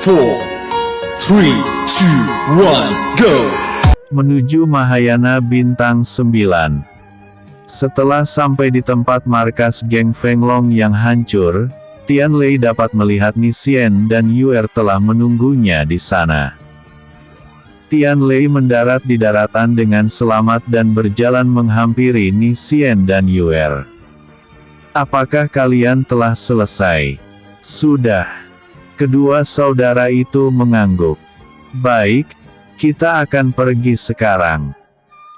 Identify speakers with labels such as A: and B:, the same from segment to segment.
A: 4, 3, 2, 1, go!
B: Menuju Mahayana Bintang 9. Setelah sampai di tempat markas geng Fenglong yang hancur, Tianlei dapat melihat Nixien dan Yuer telah menunggunya di sana. Tianlei mendarat di daratan dengan selamat dan berjalan menghampiri Nixien dan Yuer. "Apakah kalian telah selesai?" "Sudah." Kedua saudara itu mengangguk. "Baik, kita akan pergi sekarang,"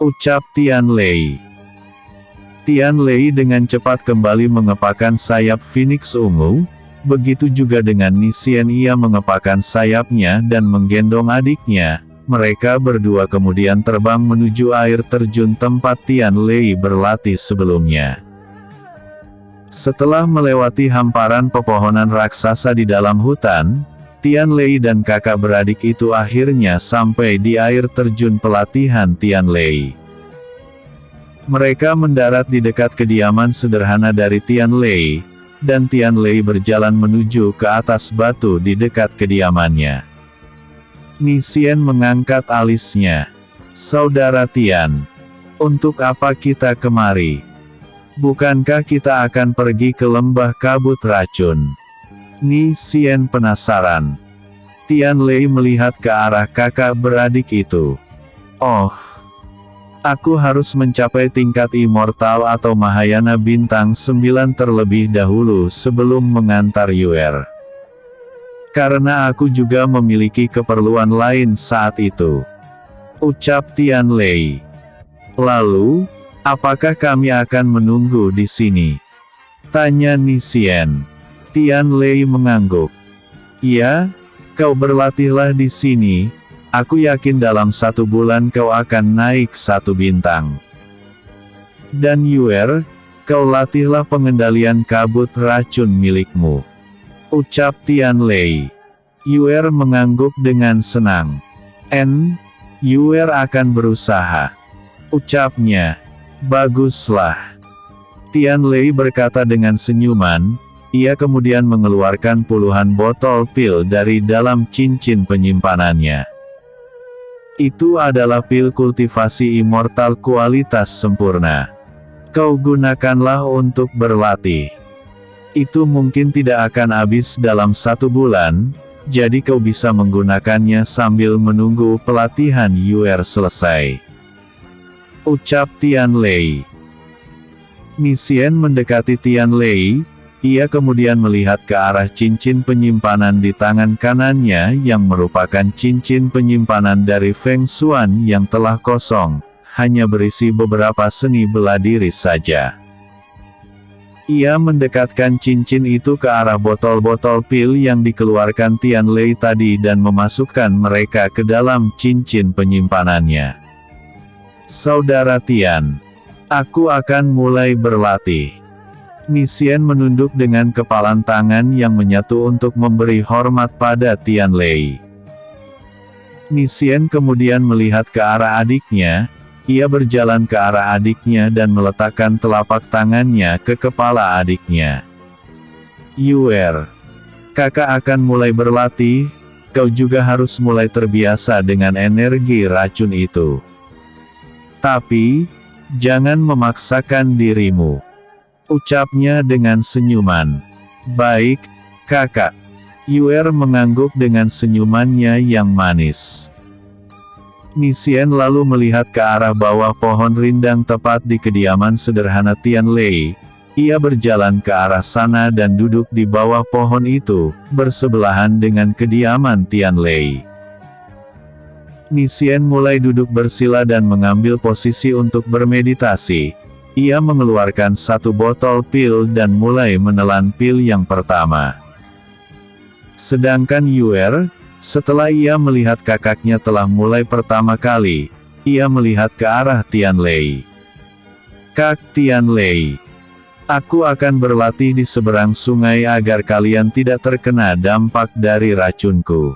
B: ucap Tianlei. Tianlei dengan cepat kembali mengepakkan sayap Phoenix ungu, begitu juga dengan Nixien, ia mengepakkan sayapnya dan menggendong adiknya. Mereka berdua kemudian terbang menuju air terjun tempat Tianlei berlatih sebelumnya. Setelah melewati hamparan pepohonan raksasa di dalam hutan, Tianlei dan kakak beradik itu akhirnya sampai di air terjun pelatihan Tianlei. Mereka mendarat di dekat kediaman sederhana dari Tianlei, dan Tianlei berjalan menuju ke atas batu di dekat kediamannya. Nixien mengangkat alisnya. "Saudara Tian, untuk apa kita kemari? Bukankah kita akan pergi ke lembah kabut racun?" Nixien penasaran. Tianlei melihat ke arah kakak beradik itu. "Oh, aku harus mencapai tingkat immortal atau Mahayana Bintang 9 terlebih dahulu sebelum mengantar Yuer. Karena aku juga memiliki keperluan lain saat itu," ucap Tianlei. "Lalu, apakah kami akan menunggu di sini?" tanya Nixien. Tianlei mengangguk. "Ya, kau berlatihlah di sini. Aku yakin dalam 1 bulan kau akan naik 1 bintang. Dan Yuer, kau latihlah pengendalian kabut racun milikmu," ucap Tianlei. Yuer mengangguk dengan senang. Yuer akan berusaha," ucapnya. "Baguslah." Tianlei berkata dengan senyuman. Ia kemudian mengeluarkan puluhan botol pil dari dalam cincin penyimpanannya. "Itu adalah pil kultivasi immortal kualitas sempurna. Kau gunakanlah untuk berlatih. Itu mungkin tidak akan habis dalam 1 bulan, jadi kau bisa menggunakannya sambil menunggu pelatihan Yuer selesai," ucap Tianlei. Nixien mendekati Tianlei. Ia kemudian melihat ke arah cincin penyimpanan di tangan kanannya yang merupakan cincin penyimpanan dari Feng Xuan yang telah kosong, hanya berisi beberapa seni bela diri saja. Ia mendekatkan cincin itu ke arah botol-botol pil yang dikeluarkan Tianlei tadi dan memasukkan mereka ke dalam cincin penyimpanannya. "Saudara Tian, aku akan mulai berlatih." Nixien menunduk dengan kepalan tangan yang menyatu untuk memberi hormat pada Tianlei. Nixien kemudian melihat ke arah adiknya. Ia berjalan ke arah adiknya dan meletakkan telapak tangannya ke kepala adiknya. "Yuer, kakak akan mulai berlatih, kau juga harus mulai terbiasa dengan energi racun itu. Tapi, jangan memaksakan dirimu," ucapnya dengan senyuman. "Baik, kakak." Yuer mengangguk dengan senyumannya yang manis. Nixien lalu melihat ke arah bawah pohon rindang tepat di kediaman sederhana Tianlei. Ia berjalan ke arah sana dan duduk di bawah pohon itu, bersebelahan dengan kediaman Tianlei. Nixien mulai duduk bersila dan mengambil posisi untuk bermeditasi. Ia mengeluarkan 1 botol pil dan mulai menelan pil yang pertama. Sedangkan Yuer, setelah ia melihat kakaknya telah mulai pertama kali, ia melihat ke arah Tianlei. "Kak Tianlei, aku akan berlatih di seberang sungai agar kalian tidak terkena dampak dari racunku,"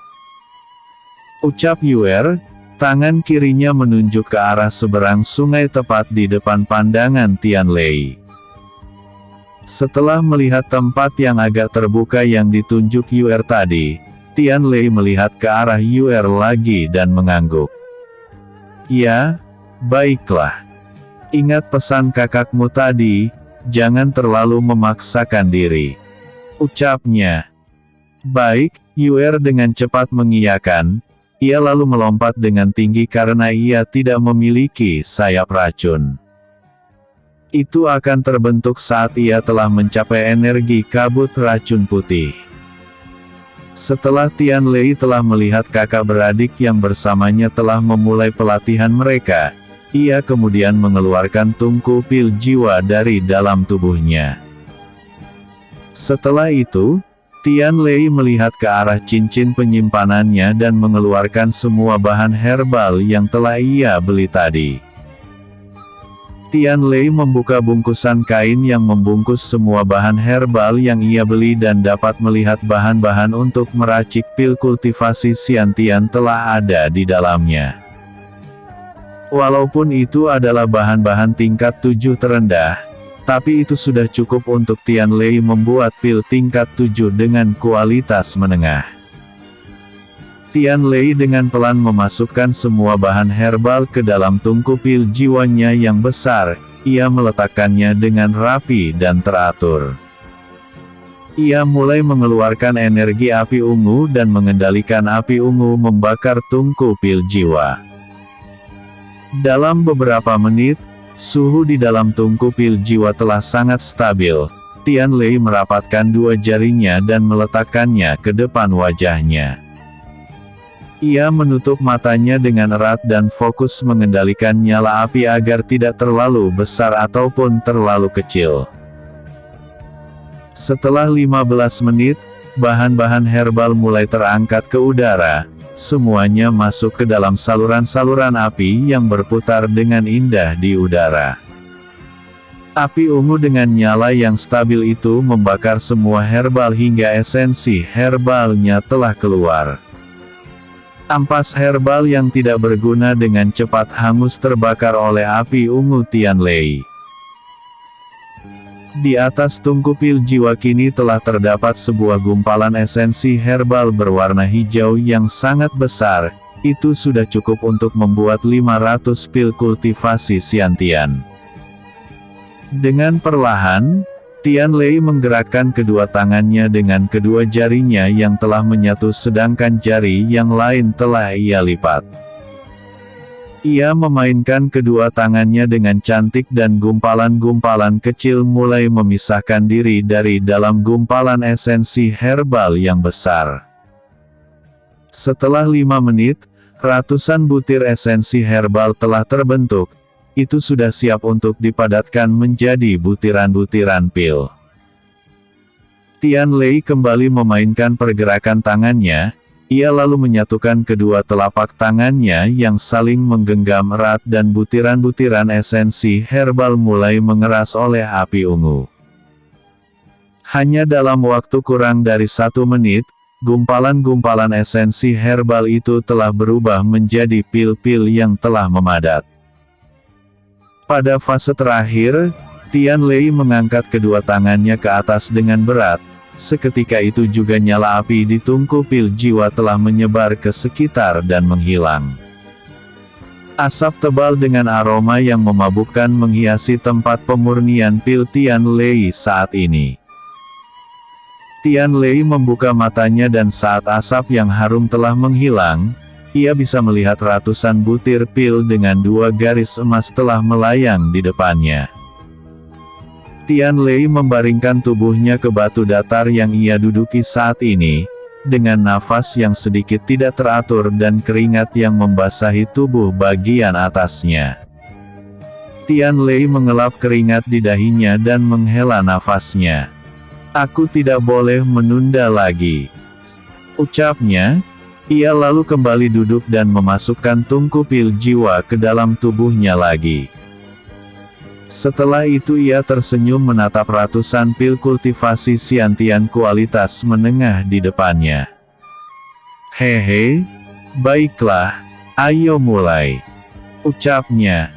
B: ucap Yuer. Tangan kirinya menunjuk ke arah seberang sungai tepat di depan pandangan Tianlei. Setelah melihat tempat yang agak terbuka yang ditunjuk Yuer tadi, Tian Lei melihat ke arah Yuer lagi dan mengangguk. Ya, baiklah. Ingat pesan kakakmu tadi, jangan terlalu memaksakan diri. Ucapnya. Baik, Yuer dengan cepat mengiyakan. Ia lalu melompat dengan tinggi karena ia tidak memiliki sayap racun. Itu akan terbentuk saat ia telah mencapai energi kabut racun putih. Setelah Tian Lei telah melihat kakak beradik yang bersamanya telah memulai pelatihan mereka, ia kemudian mengeluarkan tungku pil jiwa dari dalam tubuhnya. Setelah itu, Tian Lei melihat ke arah cincin penyimpanannya dan mengeluarkan semua bahan herbal yang telah ia beli tadi. Tian Lei membuka bungkusan kain yang membungkus semua bahan herbal yang ia beli dan dapat melihat bahan-bahan untuk meracik pil kultivasi Xiantian telah ada di dalamnya. Walaupun itu adalah bahan-bahan tingkat 7 terendah, tapi itu sudah cukup untuk Tian Lei membuat pil tingkat 7 dengan kualitas menengah. Tian Lei dengan pelan memasukkan semua bahan herbal ke dalam tungku pil jiwanya yang besar, ia meletakkannya dengan rapi dan teratur. Ia mulai mengeluarkan energi api ungu dan mengendalikan api ungu membakar tungku pil jiwa. Dalam beberapa menit, suhu di dalam tungku pil jiwa telah sangat stabil. Tian Lei merapatkan dua jarinya dan meletakkannya ke depan wajahnya. Ia menutup matanya dengan erat dan fokus mengendalikan nyala api agar tidak terlalu besar ataupun terlalu kecil. Setelah 15 menit, bahan-bahan herbal mulai terangkat ke udara, semuanya masuk ke dalam saluran-saluran api yang berputar dengan indah di udara. Api ungu dengan nyala yang stabil itu membakar semua herbal hingga esensi herbalnya telah keluar. Ampas herbal yang tidak berguna dengan cepat hangus terbakar oleh api ungu Tian Lei. Di atas tungku pil jiwa kini telah terdapat sebuah gumpalan esensi herbal berwarna hijau yang sangat besar, itu sudah cukup untuk membuat 500 pil kultivasi Xiantian. Dengan perlahan, Tian Lei menggerakkan kedua tangannya dengan kedua jarinya yang telah menyatu sedangkan jari yang lain telah ia lipat. Ia memainkan kedua tangannya dengan cantik dan gumpalan-gumpalan kecil mulai memisahkan diri dari dalam gumpalan esensi herbal yang besar. Setelah 5 menit, ratusan butir esensi herbal telah terbentuk. Itu sudah siap untuk dipadatkan menjadi butiran-butiran pil. Tian Lei kembali memainkan pergerakan tangannya, ia lalu menyatukan kedua telapak tangannya yang saling menggenggam erat dan butiran-butiran esensi herbal mulai mengeras oleh api ungu. Hanya dalam waktu kurang dari 1 menit, gumpalan-gumpalan esensi herbal itu telah berubah menjadi pil-pil yang telah memadat. Pada fase terakhir, Tian Lei mengangkat kedua tangannya ke atas dengan berat, seketika itu juga nyala api di tungku pil jiwa telah menyebar ke sekitar dan menghilang. Asap tebal dengan aroma yang memabukkan menghiasi tempat pemurnian pil Tian Lei saat ini. Tian Lei membuka matanya dan saat asap yang harum telah menghilang, ia bisa melihat ratusan butir pil dengan 2 garis emas telah melayang di depannya. Tian Lei membaringkan tubuhnya ke batu datar yang ia duduki saat ini, dengan nafas yang sedikit tidak teratur dan keringat yang membasahi tubuh bagian atasnya. Tian Lei mengelap keringat di dahinya dan menghela nafasnya. "Aku tidak boleh menunda lagi," ucapnya. Ia lalu kembali duduk dan memasukkan tungku pil jiwa ke dalam tubuhnya lagi. Setelah itu ia tersenyum menatap ratusan pil kultivasi Xiantian kualitas menengah di depannya. "Hehe, baiklah, ayo mulai," ucapnya.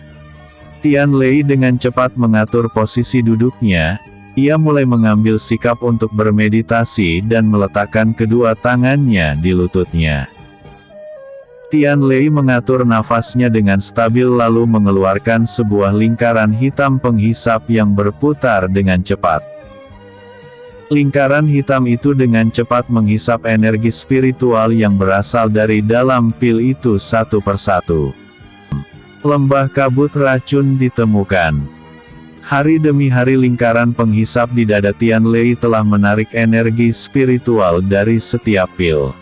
B: Tian Lei dengan cepat mengatur posisi duduknya, ia mulai mengambil sikap untuk bermeditasi dan meletakkan kedua tangannya di lututnya. Tian Lei mengatur nafasnya dengan stabil lalu mengeluarkan sebuah lingkaran hitam penghisap yang berputar dengan cepat. Lingkaran hitam itu dengan cepat menghisap energi spiritual yang berasal dari dalam pil itu satu persatu. Lembah kabut racun ditemukan. Hari demi hari lingkaran penghisap di dada Tian Lei telah menarik energi spiritual dari setiap pil.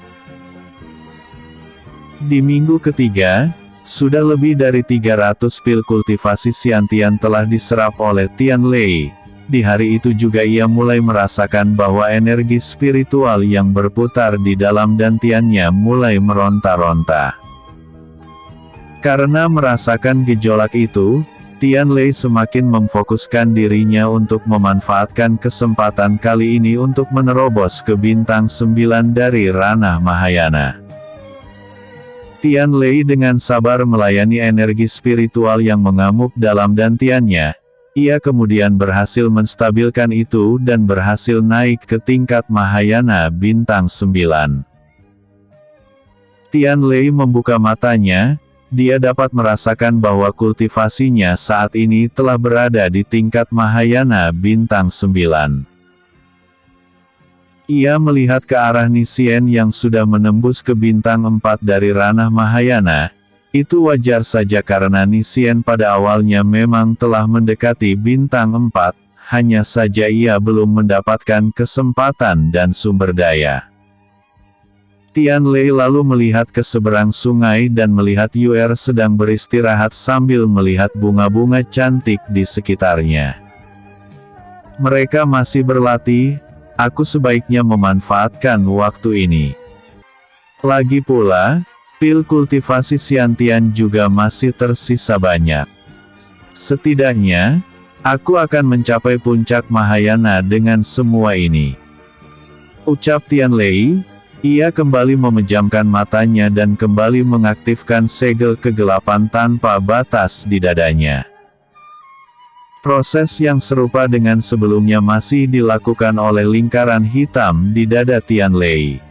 B: Di minggu ketiga, sudah lebih dari 300 pil kultivasi Xiantian telah diserap oleh Tian Lei. Di hari itu juga ia mulai merasakan bahwa energi spiritual yang berputar di dalam dantiannya mulai meronta-ronta. Karena merasakan gejolak itu, Tian Lei semakin memfokuskan dirinya untuk memanfaatkan kesempatan kali ini untuk menerobos ke bintang 9 dari ranah Mahayana. Tian Lei dengan sabar melayani energi spiritual yang mengamuk dalam dantiannya. Ia kemudian berhasil menstabilkan itu dan berhasil naik ke tingkat Mahayana bintang 9. Tian Lei membuka matanya, dia dapat merasakan bahwa kultivasinya saat ini telah berada di tingkat Mahayana bintang 9. Ia melihat ke arah Nisien yang sudah menembus ke bintang 4 dari ranah Mahayana. Itu wajar saja karena Nisien pada awalnya memang telah mendekati bintang 4, hanya saja ia belum mendapatkan kesempatan dan sumber daya. Tian Lei lalu melihat ke seberang sungai dan melihat Yuer sedang beristirahat sambil melihat bunga-bunga cantik di sekitarnya. Mereka masih berlatih, aku sebaiknya memanfaatkan waktu ini. Lagi pula, pil kultivasi Xiantian juga masih tersisa banyak. Setidaknya, aku akan mencapai puncak Mahayana dengan semua ini. Ucap Tian Lei, ia kembali memejamkan matanya dan kembali mengaktifkan segel kegelapan tanpa batas di dadanya. Proses yang serupa dengan sebelumnya masih dilakukan oleh lingkaran hitam di dada Tian Lei.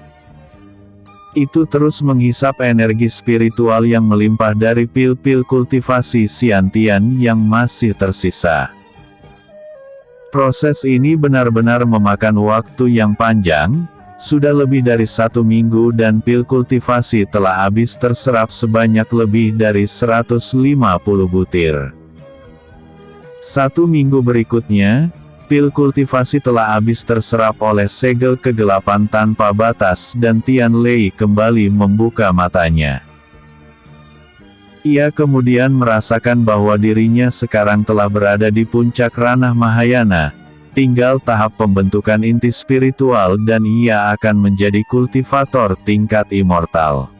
B: Itu terus menghisap energi spiritual yang melimpah dari pil-pil kultivasi Xiantian yang masih tersisa. Proses ini benar-benar memakan waktu yang panjang, sudah lebih dari 1 minggu dan pil kultivasi telah habis terserap sebanyak lebih dari 150 butir. 1 minggu berikutnya, pil kultivasi telah habis terserap oleh segel kegelapan tanpa batas dan Tian Lei kembali membuka matanya. Ia kemudian merasakan bahwa dirinya sekarang telah berada di puncak ranah Mahayana, tinggal tahap pembentukan inti spiritual dan ia akan menjadi kultivator tingkat immortal.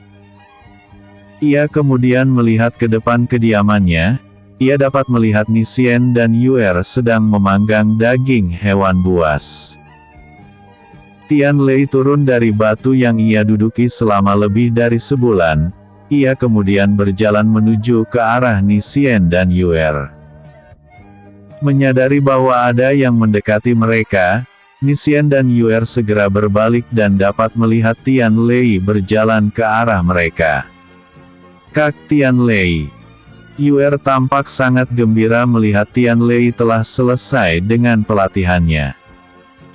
B: Ia kemudian melihat ke depan kediamannya. Ia dapat melihat Nisien dan Yuer sedang memanggang daging hewan buas. Tian Lei turun dari batu yang ia duduki selama lebih dari sebulan. Ia kemudian berjalan menuju ke arah Nisien dan Yuer. Menyadari bahwa ada yang mendekati mereka, Nisien dan Yuer segera berbalik dan dapat melihat Tian Lei berjalan ke arah mereka. Kak Tian Lei. Yuer tampak sangat gembira melihat Tian Lei telah selesai dengan pelatihannya.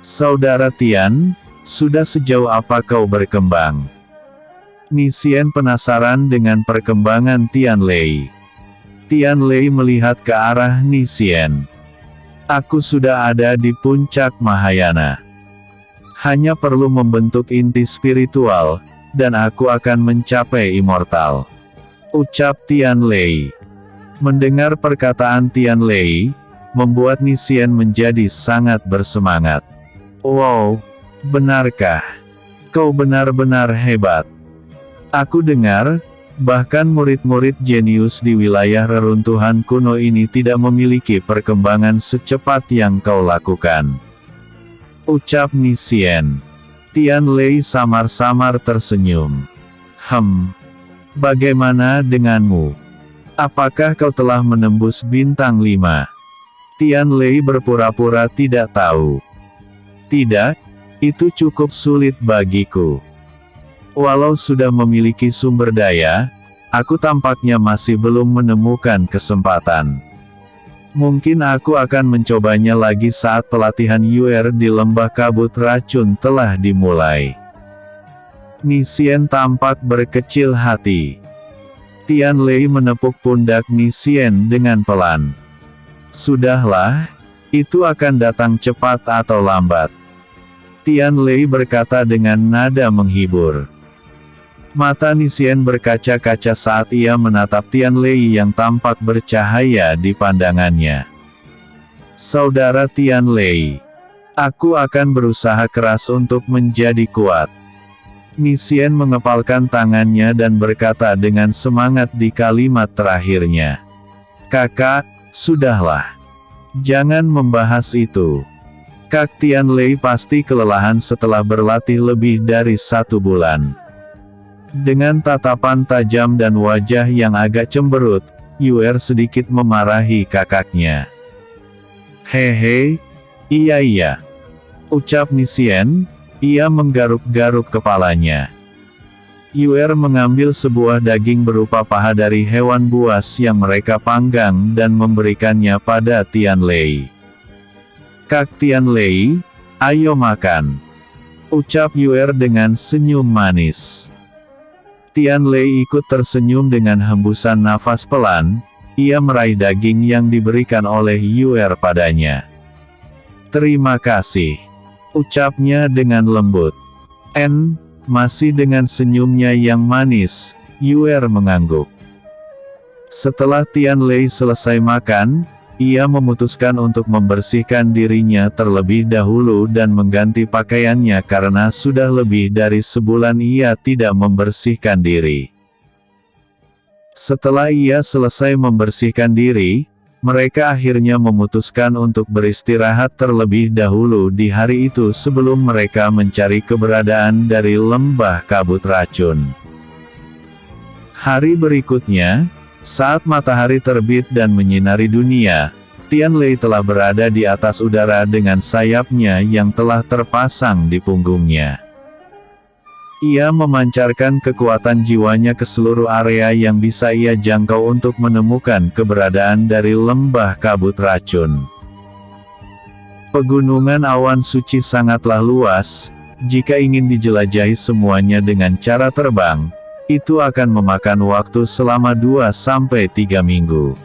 B: Saudara Tian, sudah sejauh apa kau berkembang? Nisien penasaran dengan perkembangan Tian Lei. Tian Lei melihat ke arah Nisien. Aku sudah ada di puncak Mahayana. Hanya perlu membentuk inti spiritual, dan aku akan mencapai immortal. Ucap Tian Lei. Mendengar perkataan Tian Lei, membuat Nisien menjadi sangat bersemangat. Wow, benarkah? Kau benar-benar hebat. Aku dengar, bahkan murid-murid jenius di wilayah reruntuhan kuno ini tidak memiliki perkembangan secepat yang kau lakukan. Ucap Nisien. Tian Lei samar-samar tersenyum. Bagaimana denganmu? Apakah kau telah menembus bintang 5? Tian Lei berpura-pura tidak tahu. Tidak, itu cukup sulit bagiku. Walau sudah memiliki sumber daya, aku tampaknya masih belum menemukan kesempatan. Mungkin aku akan mencobanya lagi saat pelatihan Yuer di lembah kabut racun telah dimulai. Ni Xian tampak berkecil hati. Tian Lei menepuk pundak Ni Xian dengan pelan. Sudahlah, itu akan datang cepat atau lambat. Tian Lei berkata dengan nada menghibur. Mata Ni Xian berkaca-kaca saat ia menatap Tian Lei yang tampak bercahaya di pandangannya. Saudara Tian Lei, aku akan berusaha keras untuk menjadi kuat. Ni Xian mengepalkan tangannya dan berkata dengan semangat di kalimat terakhirnya. Kakak, sudahlah. Jangan membahas itu. Kak Tian Lei pasti kelelahan setelah berlatih lebih dari 1 bulan. Dengan tatapan tajam dan wajah yang agak cemberut, Yuer sedikit memarahi kakaknya. Hehe, iya. Ucap Ni Xian, ia menggaruk-garuk kepalanya. Yuer mengambil sebuah daging berupa paha dari hewan buas yang mereka panggang dan memberikannya pada Tian Lei. Kak Tian Lei, ayo makan. Ucap Yuer dengan senyum manis. Tian Lei ikut tersenyum dengan hembusan nafas pelan, ia meraih daging yang diberikan oleh Yuer padanya. Terima kasih. Ucapnya dengan lembut. Masih dengan senyumnya yang manis, Yuer mengangguk. Setelah Tian Lei selesai makan, ia memutuskan untuk membersihkan dirinya terlebih dahulu dan mengganti pakaiannya karena sudah lebih dari sebulan ia tidak membersihkan diri. Setelah ia selesai membersihkan diri, mereka akhirnya memutuskan untuk beristirahat terlebih dahulu di hari itu sebelum mereka mencari keberadaan dari lembah kabut racun. Hari berikutnya, saat matahari terbit dan menyinari dunia, Tian Lei telah berada di atas udara dengan sayapnya yang telah terpasang di punggungnya. Ia memancarkan kekuatan jiwanya ke seluruh area yang bisa ia jangkau untuk menemukan keberadaan dari lembah kabut racun. Pegunungan awan suci sangatlah luas, jika ingin dijelajahi semuanya dengan cara terbang, itu akan memakan waktu selama 2-3 minggu.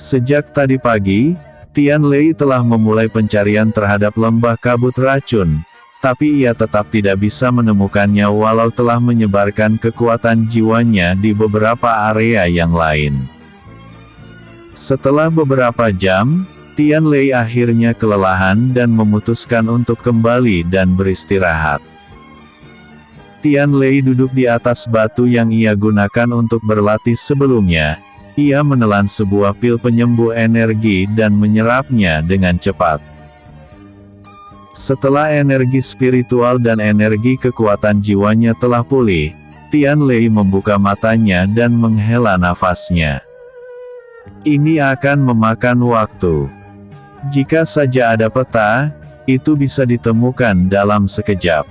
B: Sejak tadi pagi, Tian Lei telah memulai pencarian terhadap lembah kabut racun. Tapi ia tetap tidak bisa menemukannya walau telah menyebarkan kekuatan jiwanya di beberapa area yang lain. Setelah beberapa jam, Tian Lei akhirnya kelelahan dan memutuskan untuk kembali dan beristirahat. Tian Lei duduk di atas batu yang ia gunakan untuk berlatih sebelumnya. Ia menelan sebuah pil penyembuh energi dan menyerapnya dengan cepat. Setelah energi spiritual dan energi kekuatan jiwanya telah pulih, Tian Lei membuka matanya dan menghela nafasnya. Ini akan memakan waktu. Jika saja ada peta, itu bisa ditemukan dalam sekejap.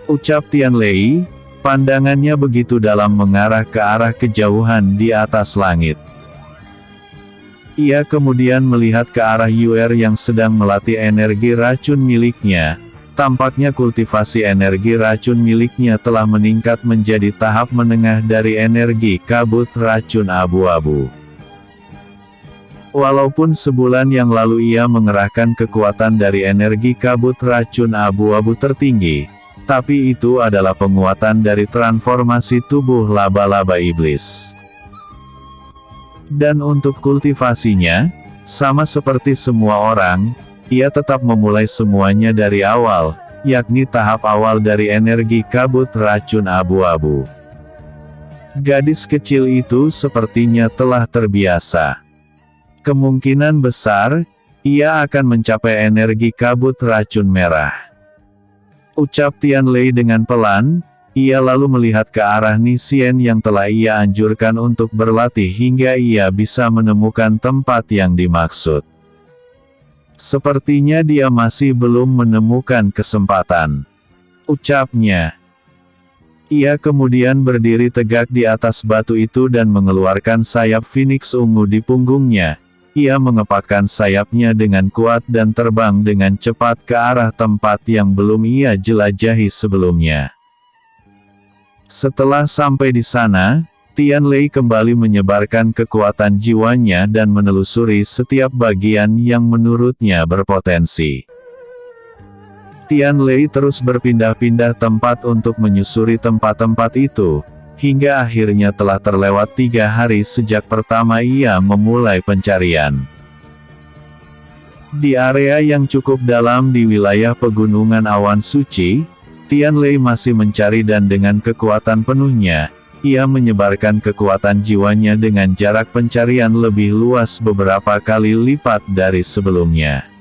B: Ucap Tian Lei, pandangannya begitu dalam mengarah ke arah kejauhan di atas langit. Ia kemudian melihat ke arah Yuer yang sedang melatih energi racun miliknya. Tampaknya kultivasi energi racun miliknya telah meningkat menjadi tahap menengah dari energi kabut racun abu-abu. Walaupun sebulan yang lalu ia mengerahkan kekuatan dari energi kabut racun abu-abu tertinggi, tapi itu adalah penguatan dari transformasi tubuh laba-laba iblis. Dan untuk kultivasinya, sama seperti semua orang, ia tetap memulai semuanya dari awal, yakni tahap awal dari energi kabut racun abu-abu. Gadis kecil itu sepertinya telah terbiasa. Kemungkinan besar, ia akan mencapai energi kabut racun merah. Ucap Tian Lei dengan pelan, ia lalu melihat ke arah Ni Xian yang telah ia anjurkan untuk berlatih hingga ia bisa menemukan tempat yang dimaksud. Sepertinya dia masih belum menemukan kesempatan, ucapnya. Ia kemudian berdiri tegak di atas batu itu dan mengeluarkan sayap Phoenix ungu di punggungnya. Ia mengepakkan sayapnya dengan kuat dan terbang dengan cepat ke arah tempat yang belum ia jelajahi sebelumnya. Setelah sampai di sana, Tian Lei kembali menyebarkan kekuatan jiwanya dan menelusuri setiap bagian yang menurutnya berpotensi. Tian Lei terus berpindah-pindah tempat untuk menyusuri tempat-tempat itu, hingga akhirnya telah terlewat 3 hari sejak pertama ia memulai pencarian. Di area yang cukup dalam di wilayah pegunungan awan suci, Tian Lei masih mencari dan dengan kekuatan penuhnya, ia menyebarkan kekuatan jiwanya dengan jarak pencarian lebih luas beberapa kali lipat dari sebelumnya.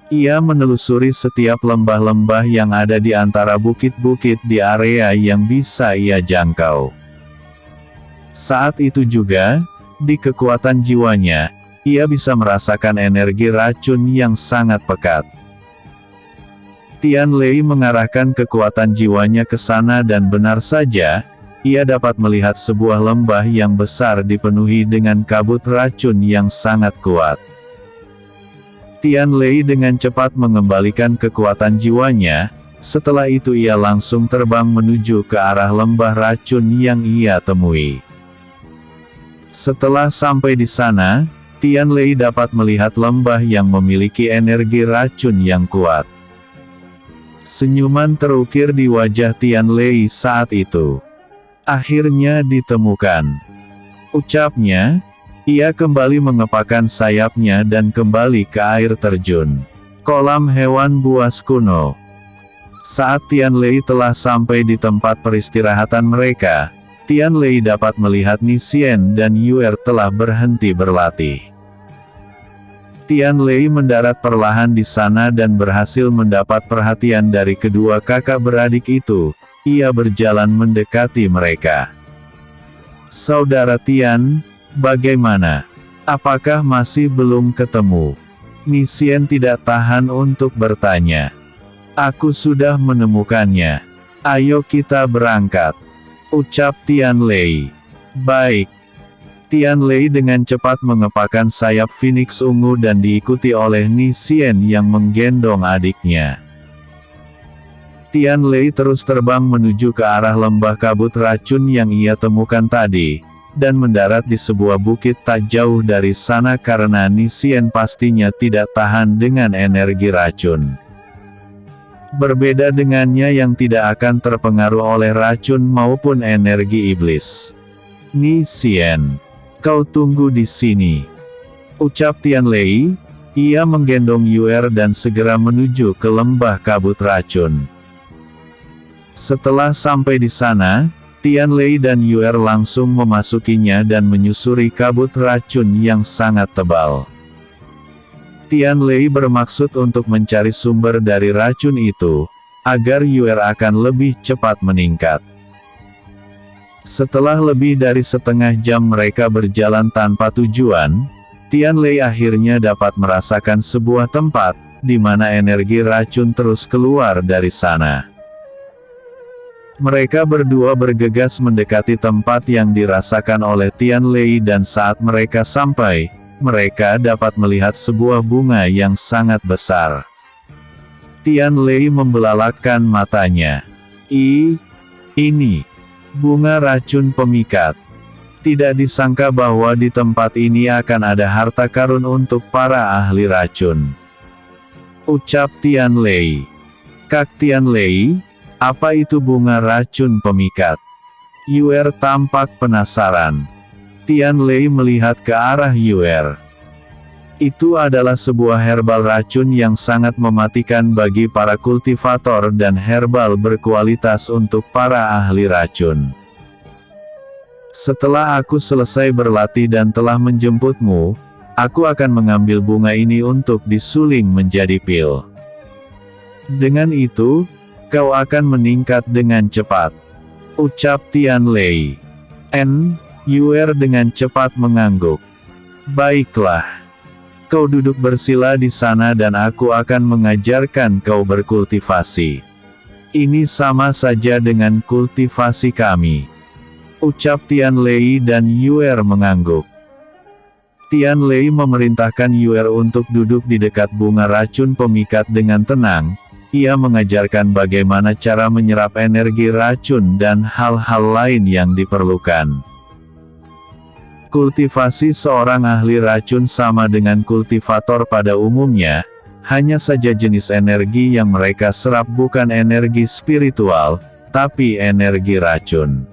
B: Ia menelusuri setiap lembah-lembah yang ada di antara bukit-bukit di area yang bisa ia jangkau. Saat itu juga, di kekuatan jiwanya, ia bisa merasakan energi racun yang sangat pekat. Tian Lei mengarahkan kekuatan jiwanya ke sana dan benar saja, ia dapat melihat sebuah lembah yang besar dipenuhi dengan kabut racun yang sangat kuat. Tian Lei dengan cepat mengembalikan kekuatan jiwanya, setelah itu ia langsung terbang menuju ke arah lembah racun yang ia temui. Setelah sampai di sana, Tian Lei dapat melihat lembah yang memiliki energi racun yang kuat. Senyuman terukir di wajah Tian Lei saat itu. Akhirnya ditemukan, ucapnya. Ia kembali mengepakkan sayapnya dan kembali ke air terjun. Kolam hewan buas kuno. Saat Tian Lei telah sampai di tempat peristirahatan mereka, Tian Lei dapat melihat Ni Xian dan Yuer telah berhenti berlatih. Tian Lei mendarat perlahan di sana dan berhasil mendapat perhatian dari kedua kakak beradik itu. Ia berjalan mendekati mereka. Saudara Tian, bagaimana? Apakah masih belum ketemu? Ni Xian tidak tahan untuk bertanya. Aku sudah menemukannya. Ayo kita berangkat, ucap Tian Lei. Baik. Tian Lei dengan cepat mengepakkan sayap Phoenix ungu dan diikuti oleh Ni Xian yang menggendong adiknya. Tian Lei terus terbang menuju ke arah lembah kabut racun yang ia temukan tadi, dan mendarat di sebuah bukit tak jauh dari sana karena Ni Xian pastinya tidak tahan dengan energi racun. Berbeda dengannya yang tidak akan terpengaruh oleh racun maupun energi iblis. Ni Xian, kau tunggu di sini, ucap Tian Lei. Ia menggendong Yuer dan segera menuju ke lembah kabut racun. Setelah sampai di sana, Tian Lei dan Yuer langsung memasukinya dan menyusuri kabut racun yang sangat tebal. Tian Lei bermaksud untuk mencari sumber dari racun itu, agar Yuer akan lebih cepat meningkat. Setelah lebih dari setengah jam mereka berjalan tanpa tujuan, Tian Lei akhirnya dapat merasakan sebuah tempat, di mana energi racun terus keluar dari sana. Mereka berdua bergegas mendekati tempat yang dirasakan oleh Tian Lei dan saat mereka sampai, mereka dapat melihat sebuah bunga yang sangat besar. Tian Lei membelalakkan matanya. Ini bunga racun pemikat. Tidak disangka bahwa di tempat ini akan ada harta karun untuk para ahli racun, ucap Tian Lei. Kak Tian Lei, apa itu bunga racun pemikat? Yuer tampak penasaran. Tian Lei melihat ke arah Yuer. Itu adalah sebuah herbal racun yang sangat mematikan bagi para kultivator dan herbal berkualitas untuk para ahli racun. Setelah aku selesai berlatih dan telah menjemputmu, aku akan mengambil bunga ini untuk disuling menjadi pil. Dengan itu, Kau akan meningkat dengan cepat, ucap Tian Lei. Yuer dengan cepat mengangguk. Baiklah. Kau duduk bersila di sana dan aku akan mengajarkan kau berkultivasi. Ini sama saja dengan kultivasi kami, ucap Tian Lei dan Yuer mengangguk. Tian Lei memerintahkan Yuer untuk duduk di dekat bunga racun pemikat dengan tenang. Ia mengajarkan bagaimana cara menyerap energi racun dan hal-hal lain yang diperlukan. Kultivasi seorang ahli racun sama dengan kultivator pada umumnya, hanya saja jenis energi yang mereka serap bukan energi spiritual, tapi energi racun.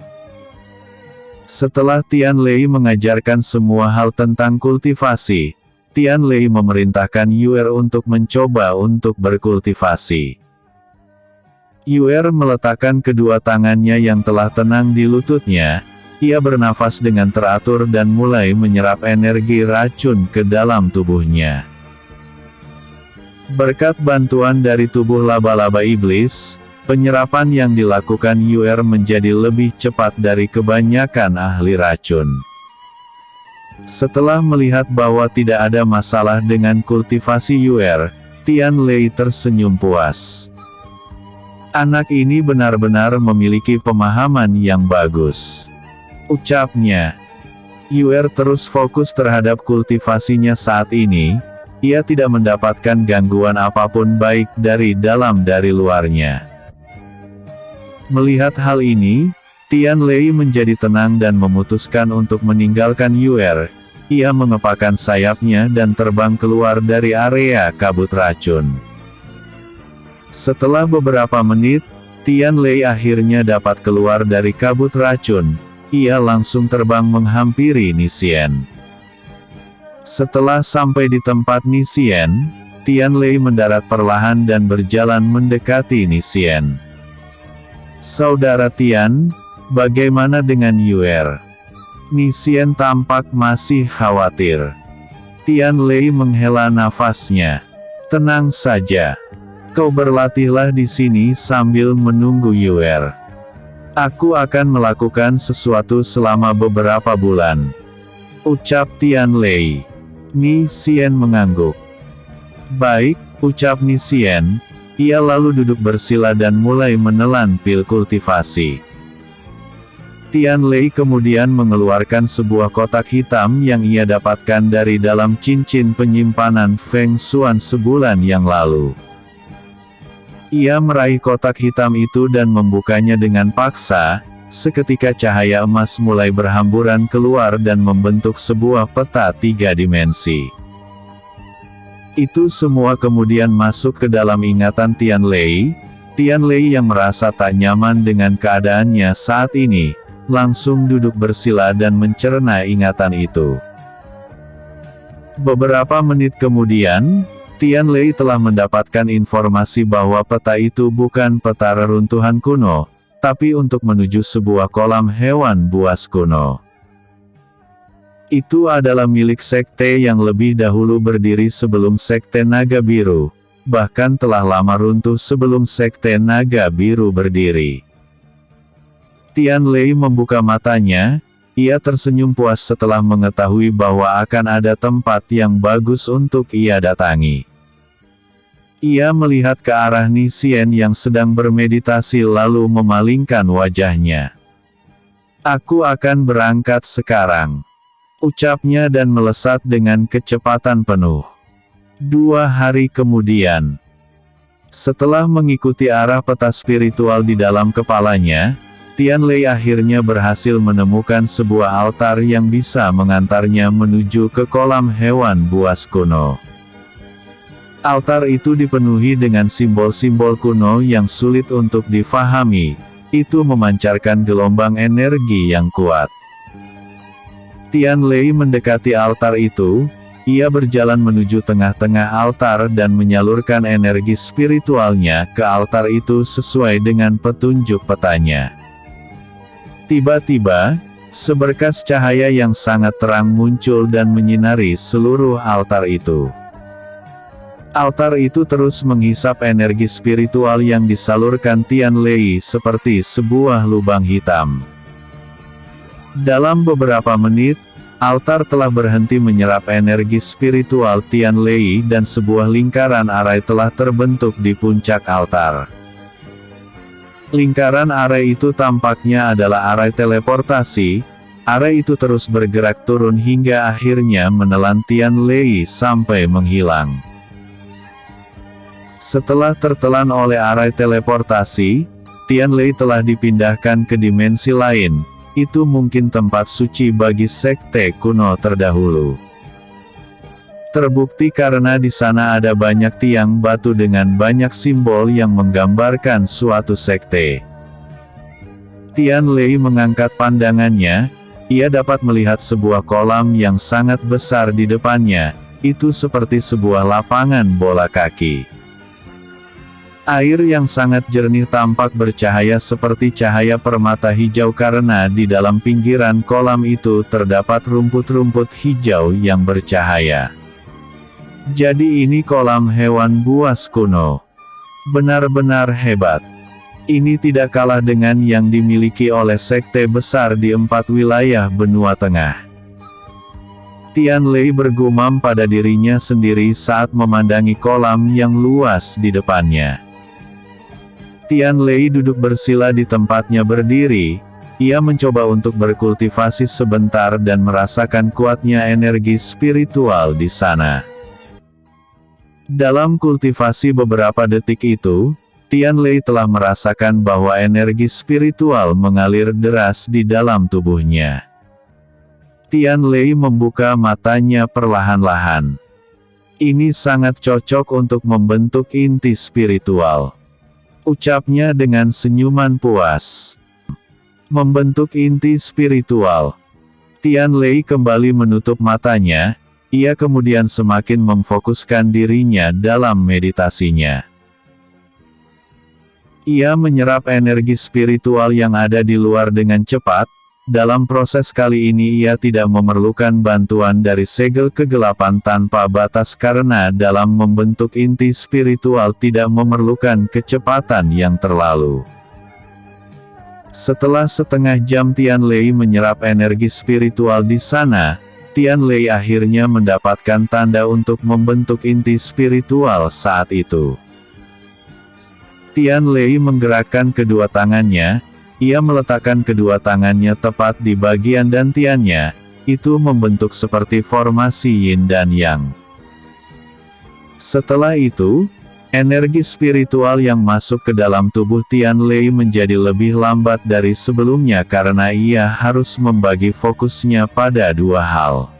B: Setelah Tian Lei mengajarkan semua hal tentang kultivasi, Tian Lei memerintahkan Yuer untuk mencoba untuk berkultivasi. Yuer meletakkan kedua tangannya yang telah tenang di lututnya. Ia bernafas dengan teratur dan mulai menyerap energi racun ke dalam tubuhnya. Berkat bantuan dari tubuh laba-laba iblis, penyerapan yang dilakukan Yuer menjadi lebih cepat dari kebanyakan ahli racun. Setelah melihat bahwa tidak ada masalah dengan kultivasi Yuer, Tian Lei tersenyum puas. Anak ini benar-benar memiliki pemahaman yang bagus, ucapnya. Yuer terus fokus terhadap kultivasinya saat ini. Ia tidak mendapatkan gangguan apapun baik dari dalam dari luarnya. Melihat hal ini, Tian Lei menjadi tenang dan memutuskan untuk meninggalkan Yuer. Ia mengepakkan sayapnya dan terbang keluar dari area kabut racun. Setelah beberapa menit, Tian Lei akhirnya dapat keluar dari kabut racun. Ia langsung terbang menghampiri Nixien. Setelah sampai di tempat Nixien, Tian Lei mendarat perlahan dan berjalan mendekati Nixien. Saudara Tian, bagaimana dengan Yuer? Nixien tampak masih khawatir. Tian Lei menghela nafasnya. Tenang saja. Kau berlatihlah di sini sambil menunggu Yuer. Aku akan melakukan sesuatu selama beberapa bulan, ucap Tian Lei. Nixien mengangguk. Baik, ucap Nixien. Ia lalu duduk bersila dan mulai menelan pil kultivasi. Tian Lei kemudian mengeluarkan sebuah kotak hitam yang ia dapatkan dari dalam cincin penyimpanan Feng Xuan sebulan yang lalu. Ia meraih kotak hitam itu dan membukanya dengan paksa. Seketika cahaya emas mulai berhamburan keluar dan membentuk sebuah peta 3 dimensi. Itu semua kemudian masuk ke dalam ingatan Tian Lei. Tian Lei yang merasa tak nyaman dengan keadaannya saat ini, langsung duduk bersila dan mencerna ingatan itu. Beberapa menit kemudian, Tian Lei telah mendapatkan informasi bahwa peta itu bukan peta reruntuhan kuno, tapi untuk menuju sebuah kolam hewan buas kuno. Itu adalah milik sekte yang lebih dahulu berdiri sebelum sekte Naga Biru, bahkan telah lama runtuh sebelum sekte Naga Biru berdiri. Tian Lei membuka matanya. Ia tersenyum puas setelah mengetahui bahwa akan ada tempat yang bagus untuk ia datangi. Ia melihat ke arah Nixien yang sedang bermeditasi lalu memalingkan wajahnya. Aku akan berangkat sekarang, ucapnya dan melesat dengan kecepatan penuh. 2 hari kemudian, setelah mengikuti arah peta spiritual di dalam kepalanya, Tian Lei akhirnya berhasil menemukan sebuah altar yang bisa mengantarnya menuju ke kolam hewan buas kuno. Altar itu dipenuhi dengan simbol-simbol kuno yang sulit untuk difahami. Itu memancarkan gelombang energi yang kuat. Tian Lei mendekati altar itu. Ia berjalan menuju tengah-tengah altar dan menyalurkan energi spiritualnya ke altar itu sesuai dengan petunjuk petanya. Tiba-tiba, seberkas cahaya yang sangat terang muncul dan menyinari seluruh altar itu. Altar itu terus menghisap energi spiritual yang disalurkan Tian Lei seperti sebuah lubang hitam. Dalam beberapa menit, altar telah berhenti menyerap energi spiritual Tian Lei dan sebuah lingkaran arai telah terbentuk di puncak altar. Lingkaran arai itu tampaknya adalah arai teleportasi. Arai itu terus bergerak turun hingga akhirnya menelan Tian Lei sampai menghilang. Setelah tertelan oleh arai teleportasi, Tian Lei telah dipindahkan ke dimensi lain. Itu mungkin tempat suci bagi sekte kuno terdahulu. Terbukti karena di sana ada banyak tiang batu dengan banyak simbol yang menggambarkan suatu sekte. Tian Lei mengangkat pandangannya. Ia dapat melihat sebuah kolam yang sangat besar di depannya. Itu seperti sebuah lapangan bola kaki. Air yang sangat jernih tampak bercahaya seperti cahaya permata hijau karena di dalam pinggiran kolam itu terdapat rumput-rumput hijau yang bercahaya. Jadi ini kolam hewan buas kuno. Benar-benar hebat. Ini tidak kalah dengan yang dimiliki oleh sekte besar di 4 wilayah benua tengah. Tian Lei bergumam pada dirinya sendiri saat memandangi kolam yang luas di depannya. Tian Lei duduk bersila di tempatnya berdiri. Ia mencoba untuk berkultivasi sebentar dan merasakan kuatnya energi spiritual di sana. Dalam kultivasi beberapa detik itu, Tian Lei telah merasakan bahwa energi spiritual mengalir deras di dalam tubuhnya. Tian Lei membuka matanya perlahan-lahan. Ini sangat cocok untuk membentuk inti spiritual. Ucapnya dengan senyuman puas. Membentuk inti spiritual. Tian Lei kembali menutup matanya. Ia kemudian semakin memfokuskan dirinya dalam meditasinya. Ia menyerap energi spiritual yang ada di luar dengan cepat. Dalam proses kali ini ia tidak memerlukan bantuan dari segel kegelapan tanpa batas karena dalam membentuk inti spiritual tidak memerlukan kecepatan yang terlalu. Setelah setengah jam Tian Lei menyerap energi spiritual di sana, Tian Lei akhirnya mendapatkan tanda untuk membentuk inti spiritual saat itu. Tian Lei menggerakkan kedua tangannya. Ia meletakkan kedua tangannya tepat di bagian dantiannya, itu membentuk seperti formasi yin dan yang. Setelah itu, energi spiritual yang masuk ke dalam tubuh Tian Lei menjadi lebih lambat dari sebelumnya karena ia harus membagi fokusnya pada dua hal.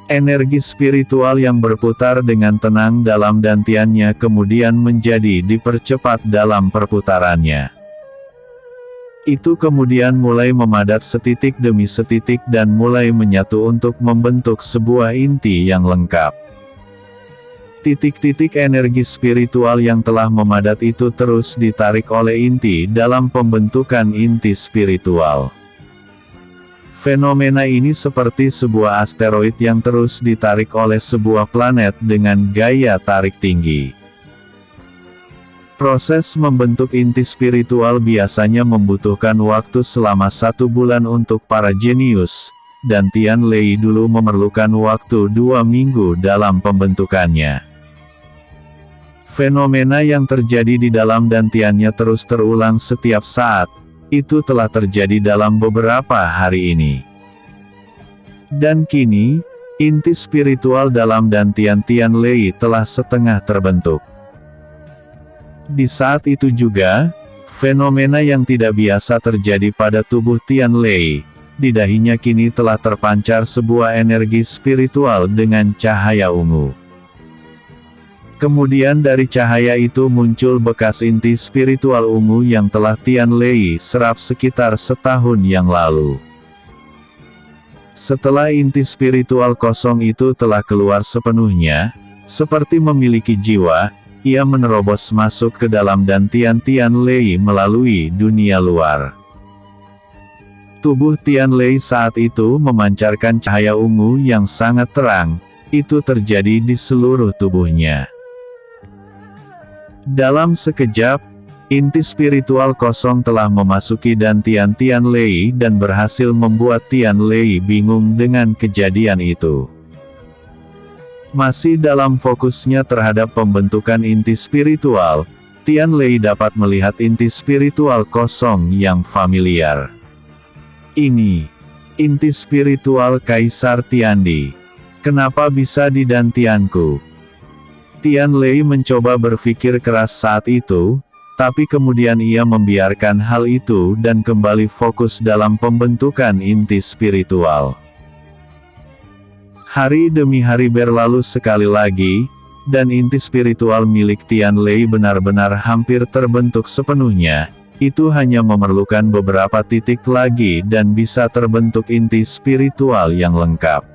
B: Energi spiritual yang berputar dengan tenang dalam dantiannya kemudian menjadi dipercepat dalam perputarannya. Itu kemudian mulai memadat setitik demi setitik dan mulai menyatu untuk membentuk sebuah inti yang lengkap. Titik-titik energi spiritual yang telah memadat itu terus ditarik oleh inti dalam pembentukan inti spiritual. Fenomena ini seperti sebuah asteroid yang terus ditarik oleh sebuah planet dengan gaya tarik tinggi. Proses membentuk inti spiritual biasanya membutuhkan waktu selama 1 bulan untuk para jenius, dan Tian Lei dulu memerlukan waktu 2 minggu dalam pembentukannya. Fenomena yang terjadi di dalam dantiannya terus terulang setiap saat, itu telah terjadi dalam beberapa hari ini. Dan kini, inti spiritual dalam dantian Tian Lei telah setengah terbentuk. Di saat itu juga, fenomena yang tidak biasa terjadi pada tubuh Tian Lei. Di dahinya kini telah terpancar sebuah energi spiritual dengan cahaya ungu. Kemudian dari cahaya itu muncul bekas inti spiritual ungu yang telah Tian Lei serap sekitar setahun yang lalu. Setelah inti spiritual kosong itu telah keluar sepenuhnya, seperti memiliki jiwa, ia menerobos masuk ke dalam dantian Tian Lei melalui dunia luar. Tubuh Tian Lei saat itu memancarkan cahaya ungu yang sangat terang. itu terjadi di seluruh tubuhnya. Dalam sekejap, inti spiritual kosong telah memasuki dan Tian Lei dan berhasil membuat Tian Lei bingung dengan kejadian itu. Masih dalam fokusnya terhadap pembentukan inti spiritual, Tian Lei dapat melihat inti spiritual kosong yang familiar. Ini, inti spiritual Kaisar Tiandi. Kenapa bisa di dantianku? Tian Lei mencoba berpikir keras saat itu, tapi kemudian ia membiarkan hal itu dan kembali fokus dalam pembentukan inti spiritual. Hari demi hari berlalu sekali lagi, dan inti spiritual milik Tian Lei benar-benar hampir terbentuk sepenuhnya. Itu hanya memerlukan beberapa titik lagi dan bisa terbentuk inti spiritual yang lengkap.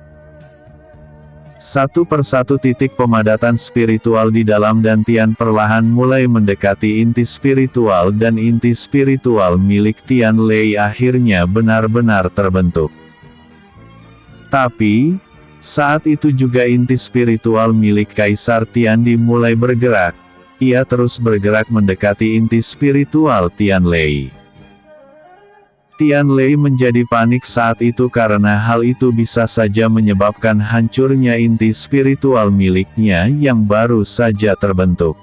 B: Satu persatu titik pemadatan spiritual di dalam dantian perlahan mulai mendekati inti spiritual dan inti spiritual milik Tian Lei akhirnya benar-benar terbentuk. Tapi, saat itu juga inti spiritual milik Kaisar Tiandi mulai bergerak. Ia terus bergerak mendekati inti spiritual Tian Lei. Tian Lei menjadi panik saat itu karena hal itu bisa saja menyebabkan hancurnya inti spiritual miliknya yang baru saja terbentuk.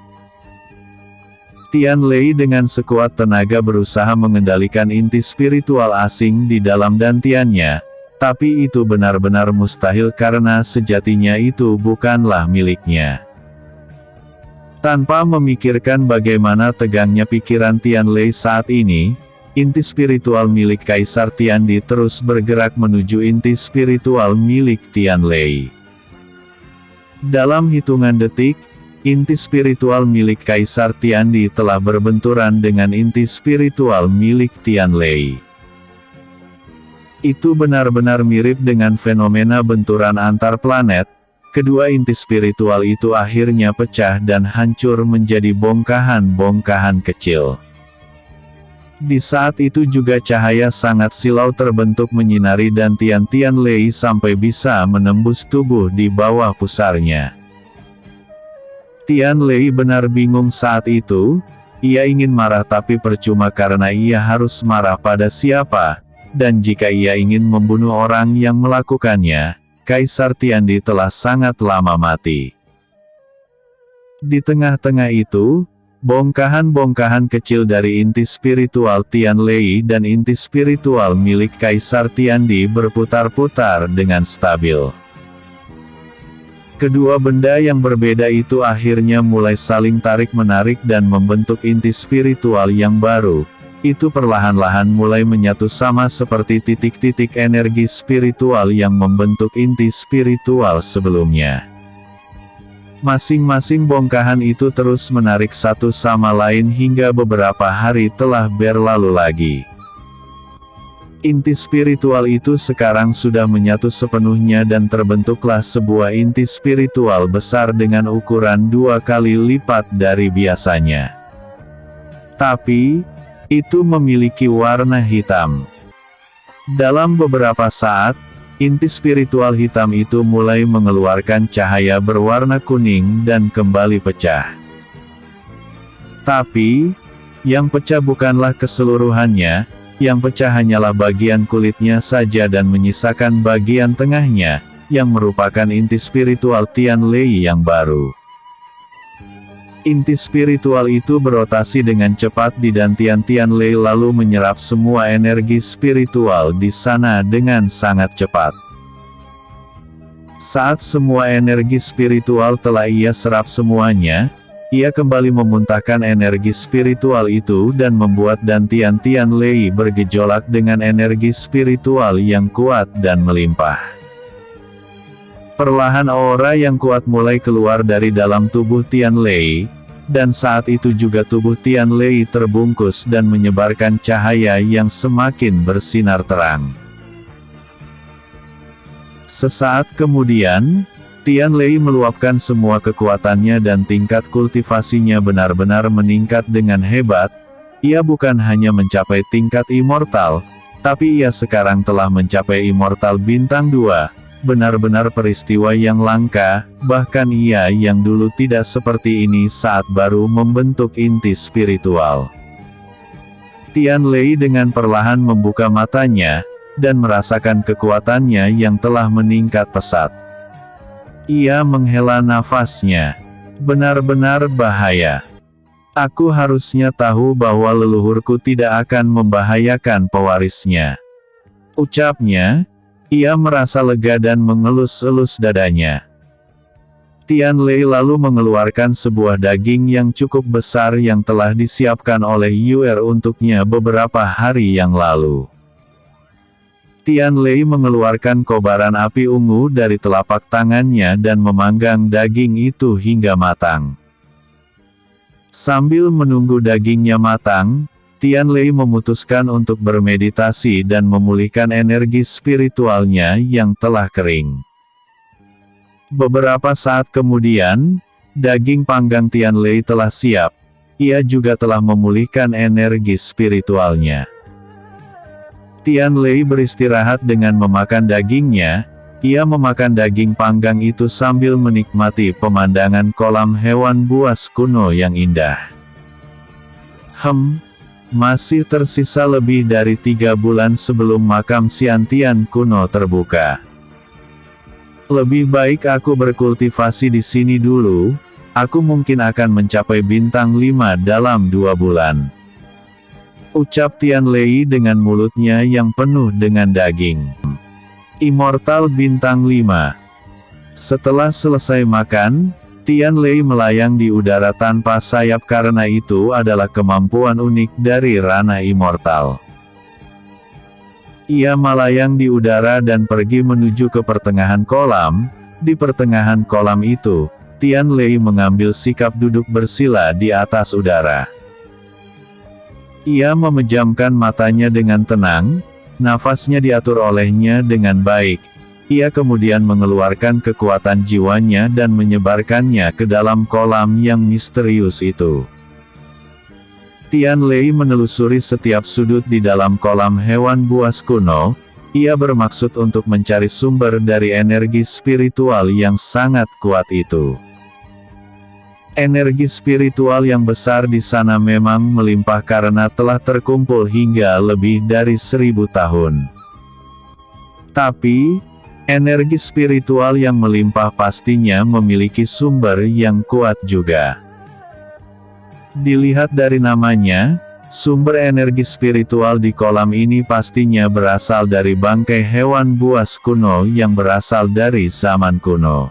B: Tian Lei dengan sekuat tenaga berusaha mengendalikan inti spiritual asing di dalam dantiannya, tapi itu benar-benar mustahil karena sejatinya itu bukanlah miliknya. Tanpa memikirkan bagaimana tegangnya pikiran Tian Lei saat ini, inti spiritual milik Kaisar Tiandi terus bergerak menuju inti spiritual milik Tian Lei. Dalam hitungan detik, inti spiritual milik Kaisar Tiandi telah berbenturan dengan inti spiritual milik Tian Lei. Itu benar-benar mirip dengan fenomena benturan antar planet. Kedua inti spiritual itu akhirnya pecah dan hancur menjadi bongkahan-bongkahan kecil. Di saat itu juga cahaya sangat silau terbentuk menyinari dantian Tian Lei sampai bisa menembus tubuh di bawah pusarnya. Tian Lei benar bingung saat itu. Ia ingin marah tapi percuma karena ia harus marah pada siapa, dan jika ia ingin membunuh orang yang melakukannya, Kaisar Tiandi telah sangat lama mati. Di tengah-tengah itu, bongkahan-bongkahan kecil dari inti spiritual Tian Lei dan inti spiritual milik Kaisar Tiandi berputar-putar dengan stabil. Kedua benda yang berbeda itu akhirnya mulai saling tarik-menarik dan membentuk inti spiritual yang baru. Itu perlahan-lahan mulai menyatu sama seperti titik-titik energi spiritual yang membentuk inti spiritual sebelumnya. Masing-masing bongkahan itu terus menarik satu sama lain hingga beberapa hari telah berlalu lagi. Inti spiritual itu sekarang sudah menyatu sepenuhnya dan terbentuklah sebuah inti spiritual besar dengan ukuran 2 kali lipat dari biasanya. Tapi, itu memiliki warna hitam. Dalam beberapa saat, inti spiritual hitam itu mulai mengeluarkan cahaya berwarna kuning dan kembali pecah. Tapi, yang pecah bukanlah keseluruhannya, yang pecah hanyalah bagian kulitnya saja dan menyisakan bagian tengahnya, yang merupakan inti spiritual Tian Lei yang baru. Inti spiritual itu berotasi dengan cepat di dantian Tian Lei lalu menyerap semua energi spiritual di sana dengan sangat cepat. Saat semua energi spiritual telah ia serap semuanya, ia kembali memuntahkan energi spiritual itu dan membuat dantian Tian Lei bergejolak dengan energi spiritual yang kuat dan melimpah. Perlahan aura yang kuat mulai keluar dari dalam tubuh Tian Lei, dan saat itu juga tubuh Tian Lei terbungkus dan menyebarkan cahaya yang semakin bersinar terang. Sesaat kemudian, Tian Lei meluapkan semua kekuatannya dan tingkat kultivasinya benar-benar meningkat dengan hebat. Ia bukan hanya mencapai tingkat immortal, tapi ia sekarang telah mencapai immortal bintang 2. benar-benar peristiwa yang langka, bahkan ia yang dulu tidak seperti ini saat baru membentuk inti spiritual. Tian Lei dengan perlahan membuka matanya, dan merasakan kekuatannya yang telah meningkat pesat. Ia menghela nafasnya. Benar-benar bahaya. Aku harusnya tahu bahwa leluhurku tidak akan membahayakan pewarisnya. Ucapnya, ia merasa lega dan mengelus-elus dadanya. Tian Lei lalu mengeluarkan sebuah daging yang cukup besar yang telah disiapkan oleh Yuer untuknya beberapa hari yang lalu. Tian Lei mengeluarkan kobaran api ungu dari telapak tangannya dan memanggang daging itu hingga matang. Sambil menunggu dagingnya matang, Tian Lei memutuskan untuk bermeditasi dan memulihkan energi spiritualnya yang telah kering. Beberapa saat kemudian, daging panggang Tian Lei telah siap. Ia juga telah memulihkan energi spiritualnya. Tian Lei beristirahat dengan memakan dagingnya. Ia memakan daging panggang itu sambil menikmati pemandangan kolam hewan buas kuno yang indah. Masih tersisa lebih dari 3 bulan sebelum makam Xiantian kuno terbuka. Lebih baik aku berkultivasi di sini dulu, aku mungkin akan mencapai bintang 5 dalam 2 bulan. Ucap Tian Lei dengan mulutnya yang penuh dengan daging. Immortal bintang 5. Setelah selesai makan, Tian Lei melayang di udara tanpa sayap karena itu adalah kemampuan unik dari ranah immortal. Ia melayang di udara dan pergi menuju ke pertengahan kolam. Di pertengahan kolam itu, Tian Lei mengambil sikap duduk bersila di atas udara. Ia memejamkan matanya dengan tenang, nafasnya diatur olehnya dengan baik. Ia kemudian mengeluarkan kekuatan jiwanya dan menyebarkannya ke dalam kolam yang misterius itu. Tian Lei menelusuri setiap sudut di dalam kolam hewan buas kuno. Ia bermaksud untuk mencari sumber dari energi spiritual yang sangat kuat itu. Energi spiritual yang besar di sana memang melimpah karena telah terkumpul hingga lebih dari 1000 tahun. Tapi, energi spiritual yang melimpah pastinya memiliki sumber yang kuat juga. Dilihat dari namanya, sumber energi spiritual di kolam ini pastinya berasal dari bangkai hewan buas kuno yang berasal dari zaman kuno.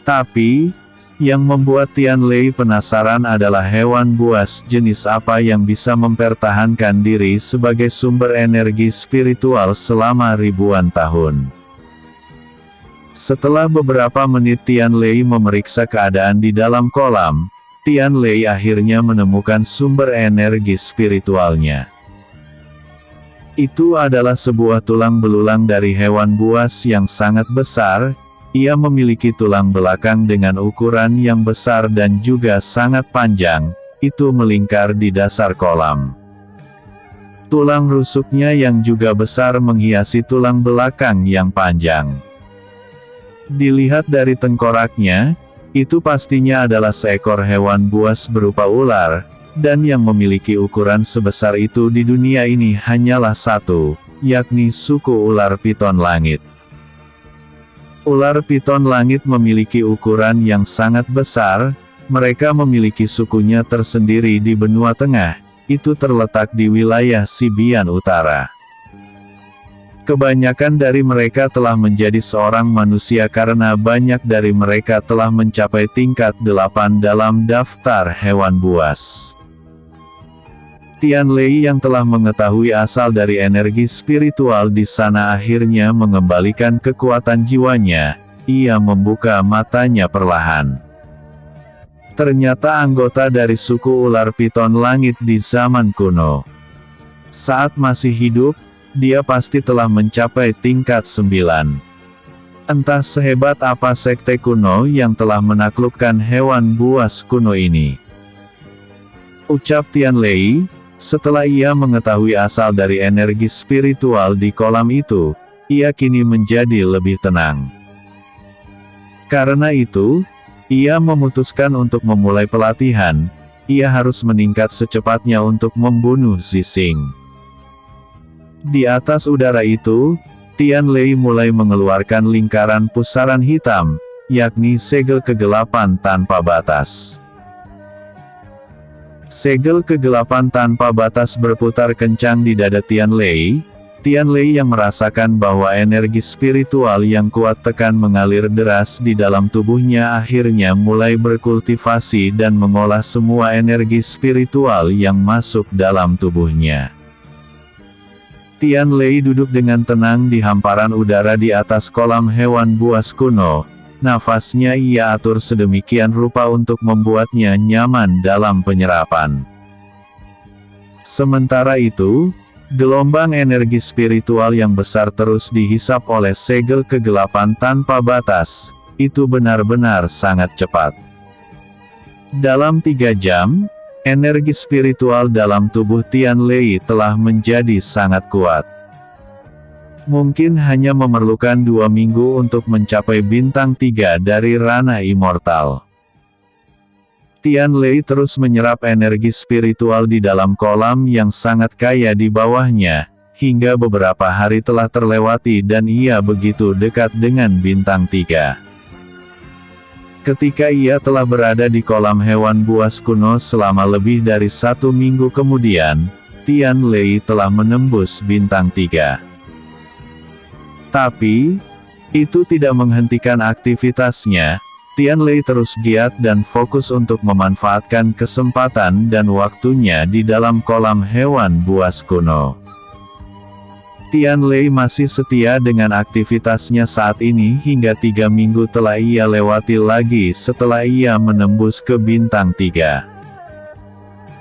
B: Tapi, yang membuat Tian Lei penasaran adalah hewan buas jenis apa yang bisa mempertahankan diri sebagai sumber energi spiritual selama ribuan tahun. Setelah beberapa menit Tian Lei memeriksa keadaan di dalam kolam, Tian Lei akhirnya menemukan sumber energi spiritualnya. Itu adalah sebuah tulang belulang dari hewan buas yang sangat besar. Ia memiliki tulang belakang dengan ukuran yang besar dan juga sangat panjang, itu melingkar di dasar kolam. Tulang rusuknya yang juga besar menghiasi tulang belakang yang panjang. Dilihat dari tengkoraknya, itu pastinya adalah seekor hewan buas berupa ular, dan yang memiliki ukuran sebesar itu di dunia ini hanyalah satu, yakni suku ular piton langit. Ular piton langit memiliki ukuran yang sangat besar, mereka memiliki sukunya tersendiri di benua tengah, itu terletak di wilayah Sibian Utara. Kebanyakan dari mereka telah menjadi seorang manusia karena banyak dari mereka telah mencapai tingkat 8 dalam daftar hewan buas. Tian Lei yang telah mengetahui asal dari energi spiritual di sana akhirnya mengembalikan kekuatan jiwanya. Ia membuka matanya perlahan. Ternyata anggota dari suku ular piton langit di zaman kuno. Saat masih hidup, dia pasti telah mencapai tingkat 9. Entah sehebat apa sekte kuno yang telah menaklukkan hewan buas kuno ini. Ucap Tian Lei, setelah ia mengetahui asal dari energi spiritual di kolam itu, ia kini menjadi lebih tenang. Karena itu, ia memutuskan untuk memulai pelatihan. Ia harus meningkat secepatnya untuk membunuh Zixing. Di atas udara itu, Tian Lei mulai mengeluarkan lingkaran pusaran hitam, yakni segel kegelapan tanpa batas. Segel kegelapan tanpa batas berputar kencang di dada Tian Lei. Tian Lei yang merasakan bahwa energi spiritual yang kuat tekan mengalir deras di dalam tubuhnya akhirnya mulai berkultivasi dan mengolah semua energi spiritual yang masuk dalam tubuhnya. Tian Lei duduk dengan tenang di hamparan udara di atas kolam hewan buas kuno. Nafasnya ia atur sedemikian rupa untuk membuatnya nyaman dalam penyerapan. Sementara itu, gelombang energi spiritual yang besar terus dihisap oleh segel kegelapan tanpa batas. Itu benar-benar sangat cepat. Dalam 3 jam, energi spiritual dalam tubuh Tian Lei telah menjadi sangat kuat. Mungkin hanya memerlukan 2 minggu untuk mencapai bintang 3 dari ranah immortal. Tian Lei terus menyerap energi spiritual di dalam kolam yang sangat kaya di bawahnya, hingga beberapa hari telah terlewati dan ia begitu dekat dengan bintang 3. Ketika ia telah berada di kolam hewan buas kuno selama lebih dari 1 minggu kemudian, Tian Lei telah menembus bintang 3. Tapi, itu tidak menghentikan aktivitasnya. Tian Lei terus giat dan fokus untuk memanfaatkan kesempatan dan waktunya di dalam kolam hewan buas kuno. Tian Lei masih setia dengan aktivitasnya saat ini hingga 3 minggu telah ia lewati lagi setelah ia menembus ke bintang 3.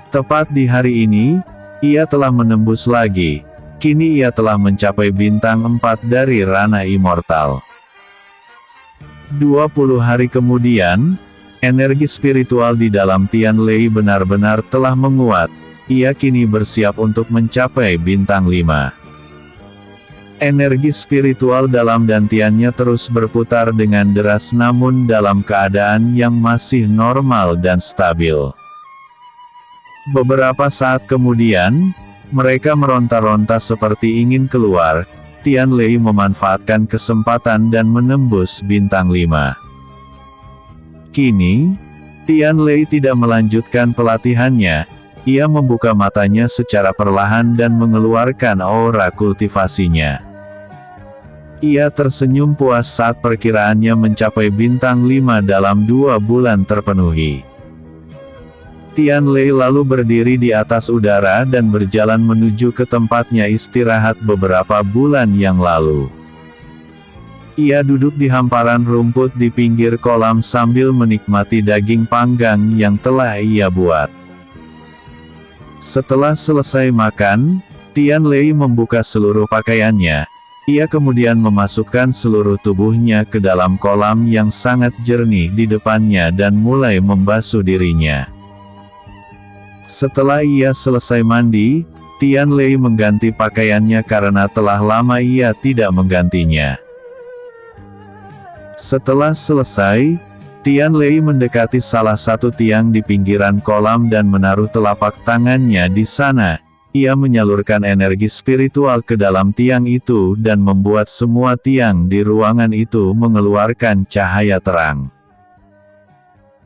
B: Tepat di hari ini, ia telah menembus lagi. Kini ia telah mencapai bintang 4 dari ranah immortal. 20 hari kemudian, energi spiritual di dalam Tian Lei benar-benar telah menguat. Ia kini bersiap untuk mencapai bintang 5. Energi spiritual dalam dantiannya terus berputar dengan deras namun dalam keadaan yang masih normal dan stabil. Beberapa saat kemudian, mereka meronta-ronta seperti ingin keluar. Tian Lei memanfaatkan kesempatan dan menembus bintang 5. Kini, Tian Lei tidak melanjutkan pelatihannya. Ia membuka matanya secara perlahan dan mengeluarkan aura kultivasinya. Ia tersenyum puas saat perkiraannya mencapai bintang 5 dalam 2 bulan terpenuhi. Tian Lei lalu berdiri di atas udara dan berjalan menuju ke tempatnya istirahat beberapa bulan yang lalu. Ia duduk di hamparan rumput di pinggir kolam sambil menikmati daging panggang yang telah ia buat. Setelah selesai makan, Tian Lei membuka seluruh pakaiannya. Ia kemudian memasukkan seluruh tubuhnya ke dalam kolam yang sangat jernih di depannya dan mulai membasuh dirinya. Setelah ia selesai mandi, Tian Lei mengganti pakaiannya karena telah lama ia tidak menggantinya. Setelah selesai, Tian Lei mendekati salah satu tiang di pinggiran kolam dan menaruh telapak tangannya di sana. Ia menyalurkan energi spiritual ke dalam tiang itu dan membuat semua tiang di ruangan itu mengeluarkan cahaya terang.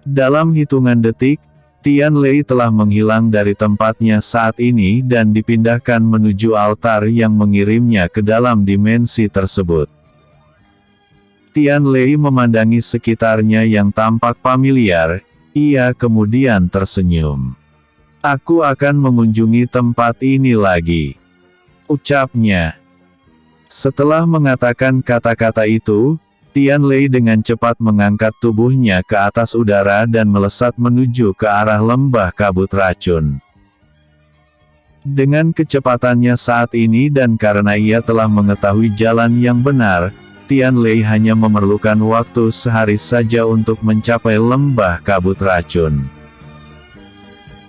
B: Dalam hitungan detik, Tian Lei telah menghilang dari tempatnya saat ini dan dipindahkan menuju altar yang mengirimnya ke dalam dimensi tersebut. Tian Lei memandangi sekitarnya yang tampak familiar, ia kemudian tersenyum. "Aku akan mengunjungi tempat ini lagi," ucapnya. Setelah mengatakan kata-kata itu, Tian Lei dengan cepat mengangkat tubuhnya ke atas udara dan melesat menuju ke arah lembah kabut racun. Dengan kecepatannya saat ini dan karena ia telah mengetahui jalan yang benar, Tian Lei hanya memerlukan waktu sehari saja untuk mencapai lembah kabut racun.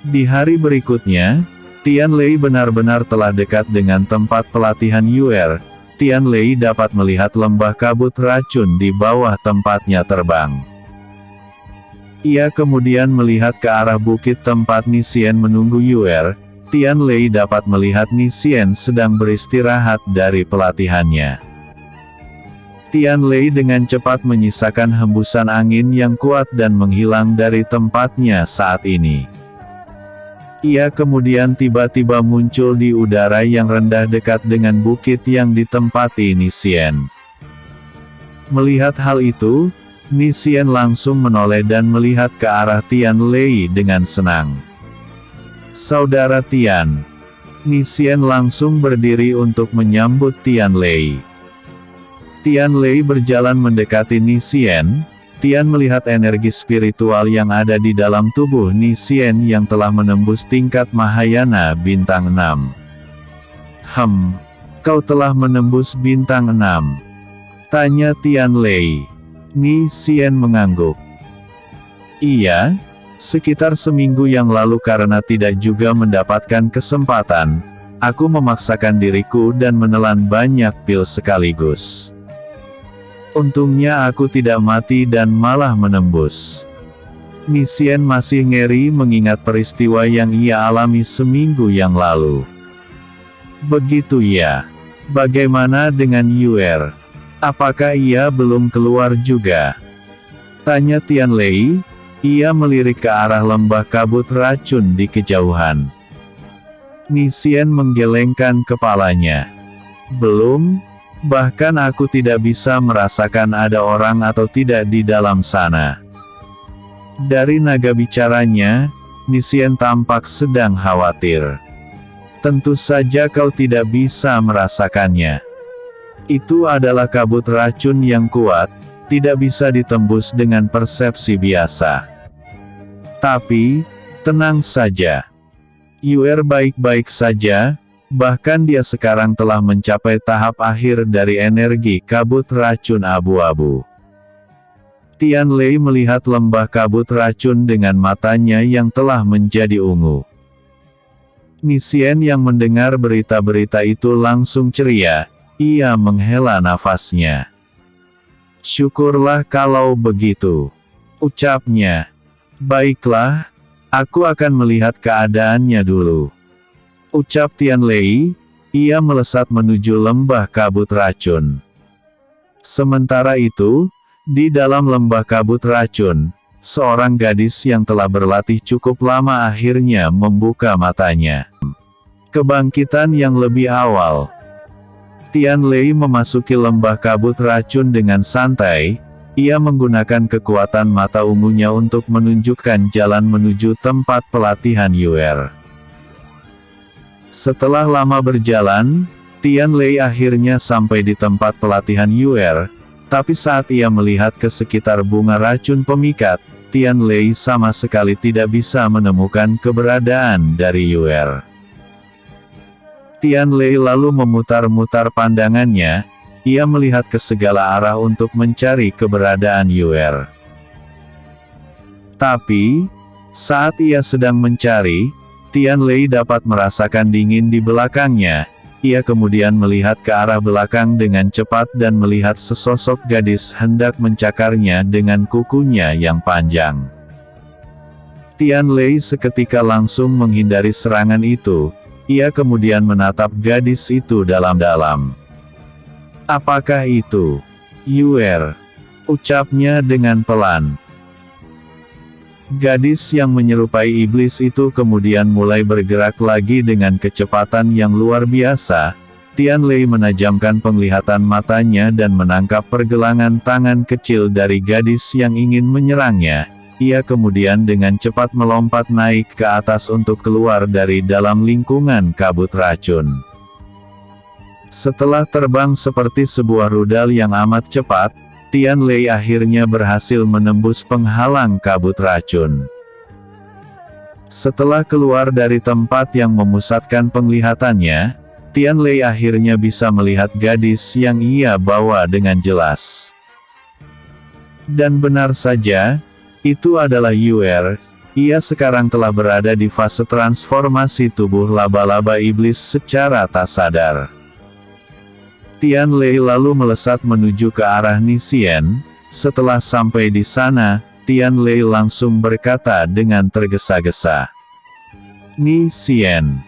B: Di hari berikutnya, Tian Lei benar-benar telah dekat dengan tempat pelatihan Yuer. Tianlei dapat melihat lembah kabut racun di bawah tempatnya terbang. Ia kemudian melihat ke arah bukit tempat Ni Xian menunggu Yuer. Tianlei dapat melihat Ni Xian sedang beristirahat dari pelatihannya. Tianlei dengan cepat menyisakan hembusan angin yang kuat dan menghilang dari tempatnya saat ini. Ia kemudian tiba-tiba muncul di udara yang rendah dekat dengan bukit yang ditempati Ni Xian. Melihat hal itu, Ni Xian langsung menoleh dan melihat ke arah Tianlei dengan senang. "Saudara Tian." Ni Xian langsung berdiri untuk menyambut Tianlei. Tianlei berjalan mendekati Ni Xian. Tian melihat energi spiritual yang ada di dalam tubuh Ni Xian yang telah menembus tingkat Mahayana bintang 6. Kau telah menembus bintang 6?" tanya Tianlei. Ni Xian mengangguk. "Iya. Sekitar seminggu yang lalu karena tidak juga mendapatkan kesempatan, aku memaksakan diriku dan menelan banyak pil sekaligus. Untungnya aku tidak mati dan malah menembus." Ni Xian masih ngeri mengingat peristiwa yang ia alami seminggu yang lalu. "Begitu ya. Bagaimana dengan Yuer? Apakah ia belum keluar juga?" tanya Tianlei. Ia melirik ke arah lembah kabut racun di kejauhan. Ni Xian menggelengkan kepalanya. "Belum, bahkan aku tidak bisa merasakan ada orang atau tidak di dalam sana." Dari nada bicaranya, Ni Xian tampak sedang khawatir. "Tentu saja kau tidak bisa merasakannya. Itu adalah kabut racun yang kuat, tidak bisa ditembus dengan persepsi biasa. Tapi, tenang saja. Yuer baik-baik saja, bahkan dia sekarang telah mencapai tahap akhir dari energi kabut racun abu-abu." Tianlei melihat lembah kabut racun dengan matanya yang telah menjadi ungu. Ni Xian yang mendengar berita-berita itu langsung ceria. Ia menghela nafasnya. "Syukurlah kalau begitu," ucapnya. "Baiklah, aku akan melihat keadaannya dulu," ucap Tianlei. Ia melesat menuju lembah kabut racun. Sementara itu, di dalam lembah kabut racun, seorang gadis yang telah berlatih cukup lama akhirnya membuka matanya. Kebangkitan yang lebih awal. Tianlei memasuki lembah kabut racun dengan santai. Ia menggunakan kekuatan mata ungunya untuk menunjukkan jalan menuju tempat pelatihan Yuer. Setelah lama berjalan, Tianlei akhirnya sampai di tempat pelatihan Yuer, tapi saat ia melihat ke sekitar bunga racun pemikat, Tianlei sama sekali tidak bisa menemukan keberadaan dari Yuer. Tianlei lalu memutar-mutar pandangannya. Ia melihat ke segala arah untuk mencari keberadaan Yuer. Tapi, saat ia sedang mencari, Tianlei dapat merasakan dingin di belakangnya. Ia kemudian melihat ke arah belakang dengan cepat dan melihat sesosok gadis hendak mencakarnya dengan kukunya yang panjang. Tianlei seketika langsung menghindari serangan itu. Ia kemudian menatap gadis itu dalam-dalam. "Apakah itu Yuer?" ucapnya dengan pelan. Gadis yang menyerupai iblis itu kemudian mulai bergerak lagi dengan kecepatan yang luar biasa. Tianlei menajamkan penglihatan matanya dan menangkap pergelangan tangan kecil dari gadis yang ingin menyerangnya. Ia kemudian dengan cepat melompat naik ke atas untuk keluar dari dalam lingkungan kabut racun. Setelah terbang seperti sebuah rudal yang amat cepat, Tianlei akhirnya berhasil menembus penghalang kabut racun. Setelah keluar dari tempat yang memusatkan penglihatannya, Tianlei akhirnya bisa melihat gadis yang ia bawa dengan jelas. Dan benar saja, itu adalah Yuer. Ia sekarang telah berada di fase transformasi tubuh laba-laba iblis secara tak sadar. Tian Lei lalu melesat menuju ke arah Ni Xian. Setelah sampai di sana, Tian Lei langsung berkata dengan tergesa-gesa, "Ni Xian,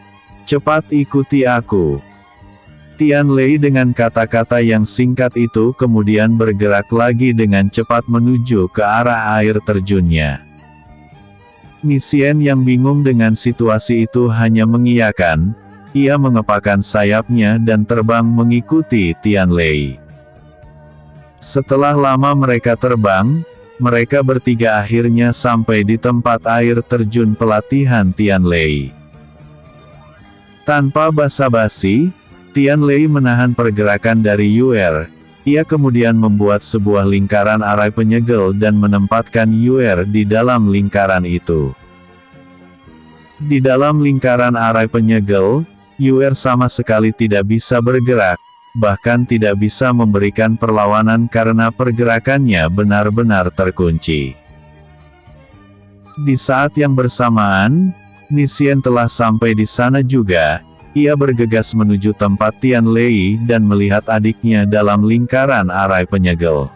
B: cepat ikuti aku." Tian Lei dengan kata-kata yang singkat itu kemudian bergerak lagi dengan cepat menuju ke arah air terjunnya. Ni Xian yang bingung dengan situasi itu hanya mengiyakan. Ia mengepakkan sayapnya dan terbang mengikuti Tian Lei. Setelah lama mereka terbang, mereka bertiga akhirnya sampai di tempat air terjun pelatihan Tian Lei. Tanpa basa-basi, Tian Lei menahan pergerakan dari Yuer. Ia kemudian membuat sebuah lingkaran arai penyegel dan menempatkan Yuer di dalam lingkaran itu. Di dalam lingkaran arai penyegel, Yuer sama sekali tidak bisa bergerak, bahkan tidak bisa memberikan perlawanan karena pergerakannya benar-benar terkunci. Di saat yang bersamaan, Ni Xian telah sampai di sana juga. Ia bergegas menuju tempat Tian Lei dan melihat adiknya dalam lingkaran arai penyegel.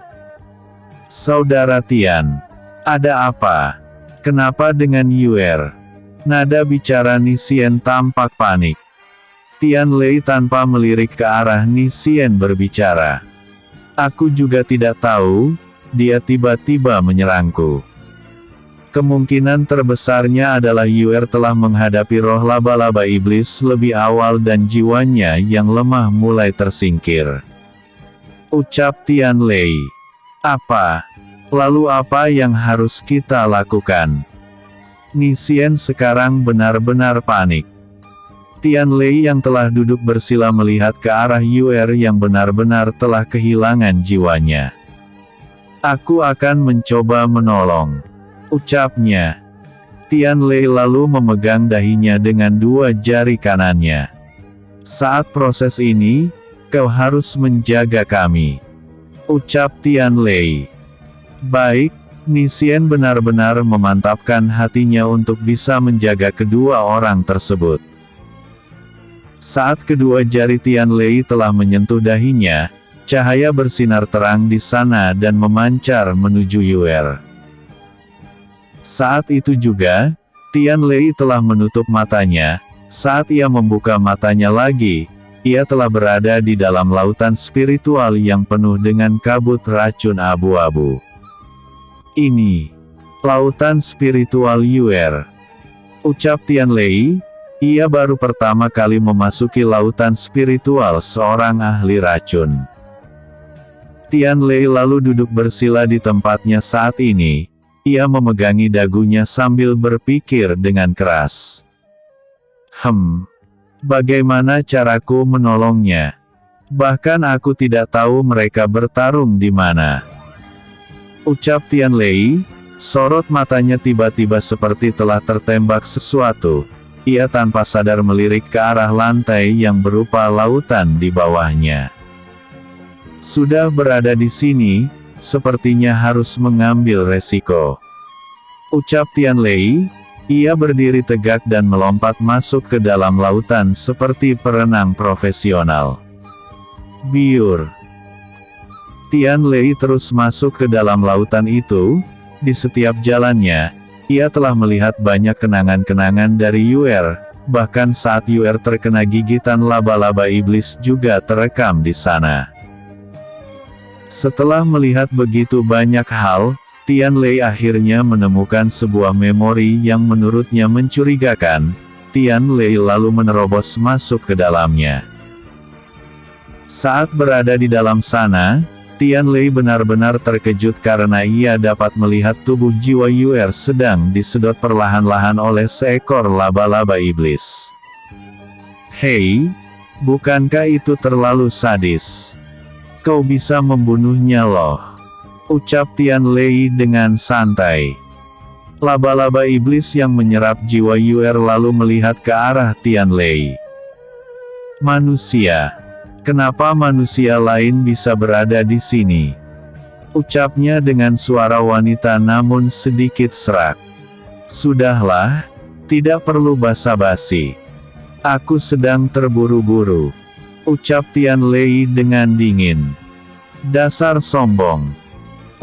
B: "Saudara Tian, ada apa? Kenapa dengan Yuer?" Nada bicara Ni Xian tampak panik. Tian Lei tanpa melirik ke arah Ni Xian berbicara, "Aku juga tidak tahu, dia tiba-tiba menyerangku. Kemungkinan terbesarnya adalah Yuer telah menghadapi roh laba-laba iblis lebih awal dan jiwanya yang lemah mulai tersingkir," ucap Tian Lei. "Apa? Lalu apa yang harus kita lakukan?" Ni Xian sekarang benar-benar panik. Tian Lei yang telah duduk bersila melihat ke arah Yuer yang benar-benar telah kehilangan jiwanya. "Aku akan mencoba menolong," ucapnya. Tian Lei lalu memegang dahinya dengan dua jari kanannya. "Saat proses ini, kau harus menjaga kami," ucap Tian Lei. "Baik." Ni Xian benar-benar memantapkan hatinya untuk bisa menjaga kedua orang tersebut. Saat kedua jari Tian Lei telah menyentuh dahinya, cahaya bersinar terang di sana dan memancar menuju Yuer. Saat itu juga, Tian Lei telah menutup matanya. Saat ia membuka matanya lagi, ia telah berada di dalam lautan spiritual yang penuh dengan kabut racun abu-abu. "Ini lautan spiritual Yuer," ucap Tian Lei. Ia baru pertama kali memasuki lautan spiritual seorang ahli racun. Tian Lei lalu duduk bersila di tempatnya saat ini. Ia memegangi dagunya sambil berpikir dengan keras. Bagaimana caraku menolongnya? Bahkan aku tidak tahu mereka bertarung di mana," ucap Tian Lei. Sorot matanya tiba-tiba seperti telah tertembak sesuatu. Ia tanpa sadar melirik ke arah lantai yang berupa lautan di bawahnya. "Sudah berada di sini, sepertinya harus mengambil resiko," ucap Tian Lei. Ia berdiri tegak dan melompat masuk ke dalam lautan seperti perenang profesional. Biur. Tian Lei terus masuk ke dalam lautan itu. Di setiap jalannya, ia telah melihat banyak kenangan-kenangan dari Yuer, bahkan saat Yuer terkena gigitan laba-laba iblis juga terekam di sana. Setelah melihat begitu banyak hal, Tian Lei akhirnya menemukan sebuah memori yang menurutnya mencurigakan. Tian Lei lalu menerobos masuk ke dalamnya. Saat berada di dalam sana, Tian Lei benar-benar terkejut karena ia dapat melihat tubuh jiwa Yuer sedang disedot perlahan-lahan oleh seekor laba-laba iblis. "Hei, bukankah itu terlalu sadis? Kau bisa membunuhnya loh," ucap Tian Lei dengan santai. Laba-laba iblis yang menyerap jiwa Yuer lalu melihat ke arah Tian Lei. "Manusia. Kenapa manusia lain bisa berada di sini?" ucapnya dengan suara wanita namun sedikit serak. "Sudahlah, tidak perlu basa-basi. Aku sedang terburu-buru," Ucap Tian Lei dengan dingin. Dasar sombong.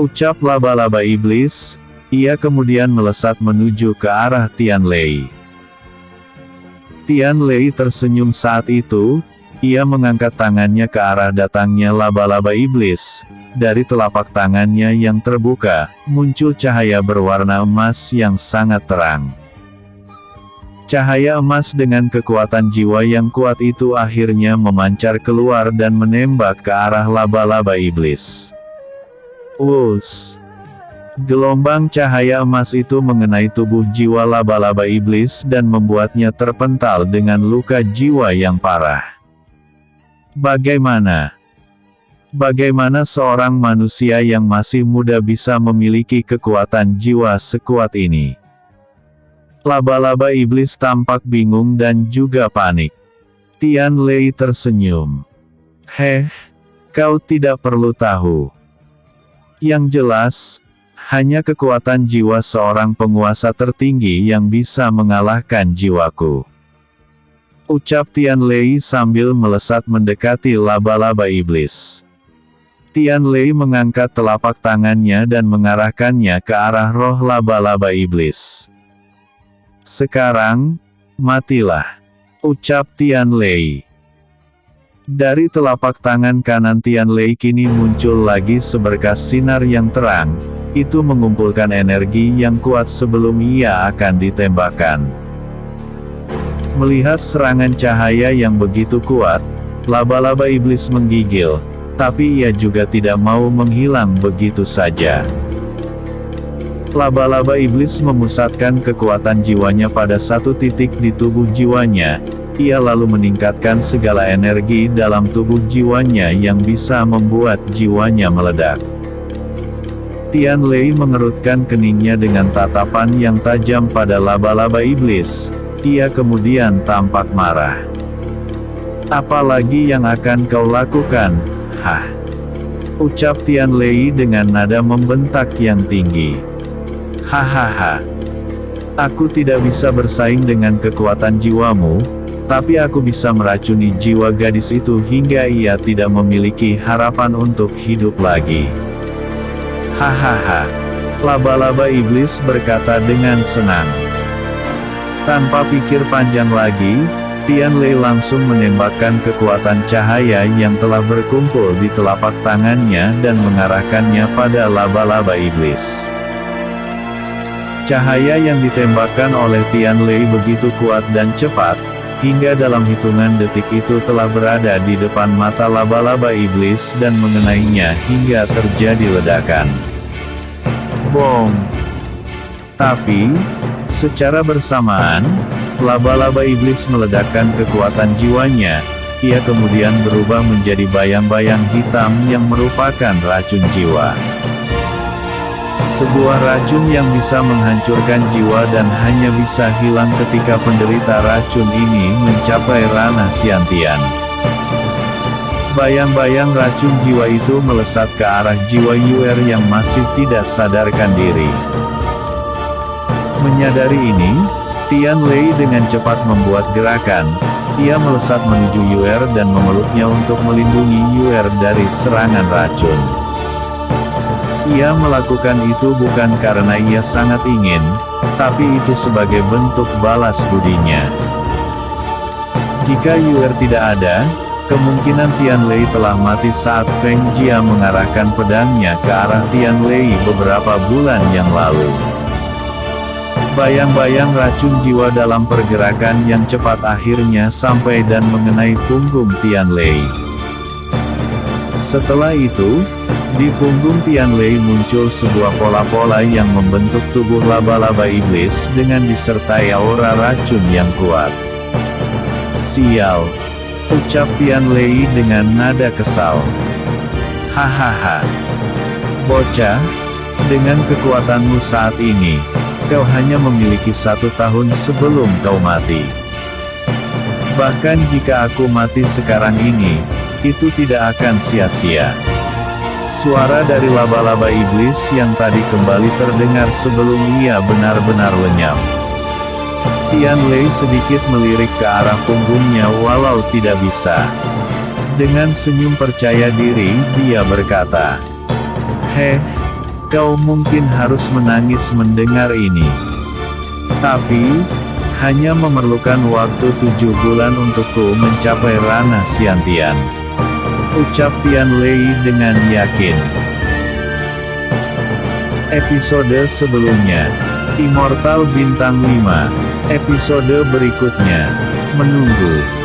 B: Ucap laba-laba iblis. Ia kemudian melesat menuju ke arah Tian Lei. Tian Lei tersenyum saat itu. Ia mengangkat tangannya ke arah datangnya laba-laba iblis. Dari telapak tangannya yang terbuka, muncul cahaya berwarna emas yang sangat terang. Cahaya emas dengan kekuatan jiwa yang kuat itu akhirnya memancar keluar dan menembak ke arah laba-laba iblis. Us! Gelombang cahaya emas itu mengenai tubuh jiwa laba-laba iblis dan membuatnya terpental dengan luka jiwa yang parah. Bagaimana seorang manusia yang masih muda bisa memiliki kekuatan jiwa sekuat ini? Laba-laba iblis tampak bingung dan juga panik. Tian Lei tersenyum. Kau tidak perlu tahu. Yang jelas, hanya kekuatan jiwa seorang penguasa tertinggi yang bisa mengalahkan jiwaku. Ucap Tian Lei sambil melesat mendekati laba-laba iblis. Tian Lei mengangkat telapak tangannya dan mengarahkannya ke arah roh laba-laba iblis. Sekarang, matilah. Ucap Tian Lei. Dari telapak tangan kanan Tian Lei kini muncul lagi seberkas sinar yang terang. Itu mengumpulkan energi yang kuat sebelum ia akan ditembakkan. Melihat serangan cahaya yang begitu kuat, laba-laba iblis menggigil, tapi ia juga tidak mau menghilang begitu saja. Laba-laba iblis memusatkan kekuatan jiwanya pada satu titik di tubuh jiwanya. Ia lalu meningkatkan segala energi dalam tubuh jiwanya yang bisa membuat jiwanya meledak. Tian Lei mengerutkan keningnya dengan tatapan yang tajam pada laba-laba iblis. Ia kemudian tampak marah. Apalagi yang akan kau lakukan? Ucap Tian Lei dengan nada membentak yang tinggi. Hahaha. Aku tidak bisa bersaing dengan kekuatan jiwamu, tapi aku bisa meracuni jiwa gadis itu hingga ia tidak memiliki harapan untuk hidup lagi. Hahaha. Laba-laba iblis berkata dengan senang. Tanpa pikir panjang lagi, Tian Lei langsung menembakkan kekuatan cahaya yang telah berkumpul di telapak tangannya dan mengarahkannya pada laba-laba iblis. Cahaya yang ditembakkan oleh Tian Lei begitu kuat dan cepat, hingga dalam hitungan detik itu telah berada di depan mata laba-laba iblis dan mengenainya hingga terjadi ledakan. Bom! Tapi, secara bersamaan, laba-laba iblis meledakkan kekuatan jiwanya. Ia kemudian berubah menjadi bayang-bayang hitam yang merupakan racun jiwa. Sebuah racun yang bisa menghancurkan jiwa dan hanya bisa hilang ketika penderita racun ini mencapai ranah Xiantian. Bayang-bayang racun jiwa itu melesat ke arah jiwa Yuer yang masih tidak sadarkan diri. Menyadari ini, Tian Lei dengan cepat membuat gerakan. Ia melesat menuju Yuer dan memeluknya untuk melindungi Yuer dari serangan racun. Ia melakukan itu bukan karena ia sangat ingin, tapi itu sebagai bentuk balas budinya. Jika Yuer tidak ada, kemungkinan Tian Lei telah mati saat Feng Jia mengarahkan pedangnya ke arah Tian Lei beberapa bulan yang lalu. Bayang-bayang racun jiwa dalam pergerakan yang cepat akhirnya sampai dan mengenai punggung Tian Lei. Setelah itu, di punggung Tian Lei muncul sebuah pola-pola yang membentuk tubuh laba-laba iblis dengan disertai aura racun yang kuat. Sial! Ucap Tian Lei dengan nada kesal. Hahaha. Bocah, dengan kekuatanmu saat ini, kau hanya memiliki 1 tahun sebelum kau mati. Bahkan jika aku mati sekarang ini, itu tidak akan sia-sia. Suara dari laba-laba iblis yang tadi kembali terdengar sebelum ia benar-benar lenyap. Tian Lei sedikit melirik ke arah punggungnya walau tidak bisa Dengan senyum percaya diri, dia berkata, "Heh, kau mungkin harus menangis mendengar ini. Tapi, hanya memerlukan waktu 7 bulan untukku mencapai ranah Xiantian," ucap Tian Lei dengan yakin. Episode sebelumnya, Immortal Bintang 5, episode berikutnya, menunggu.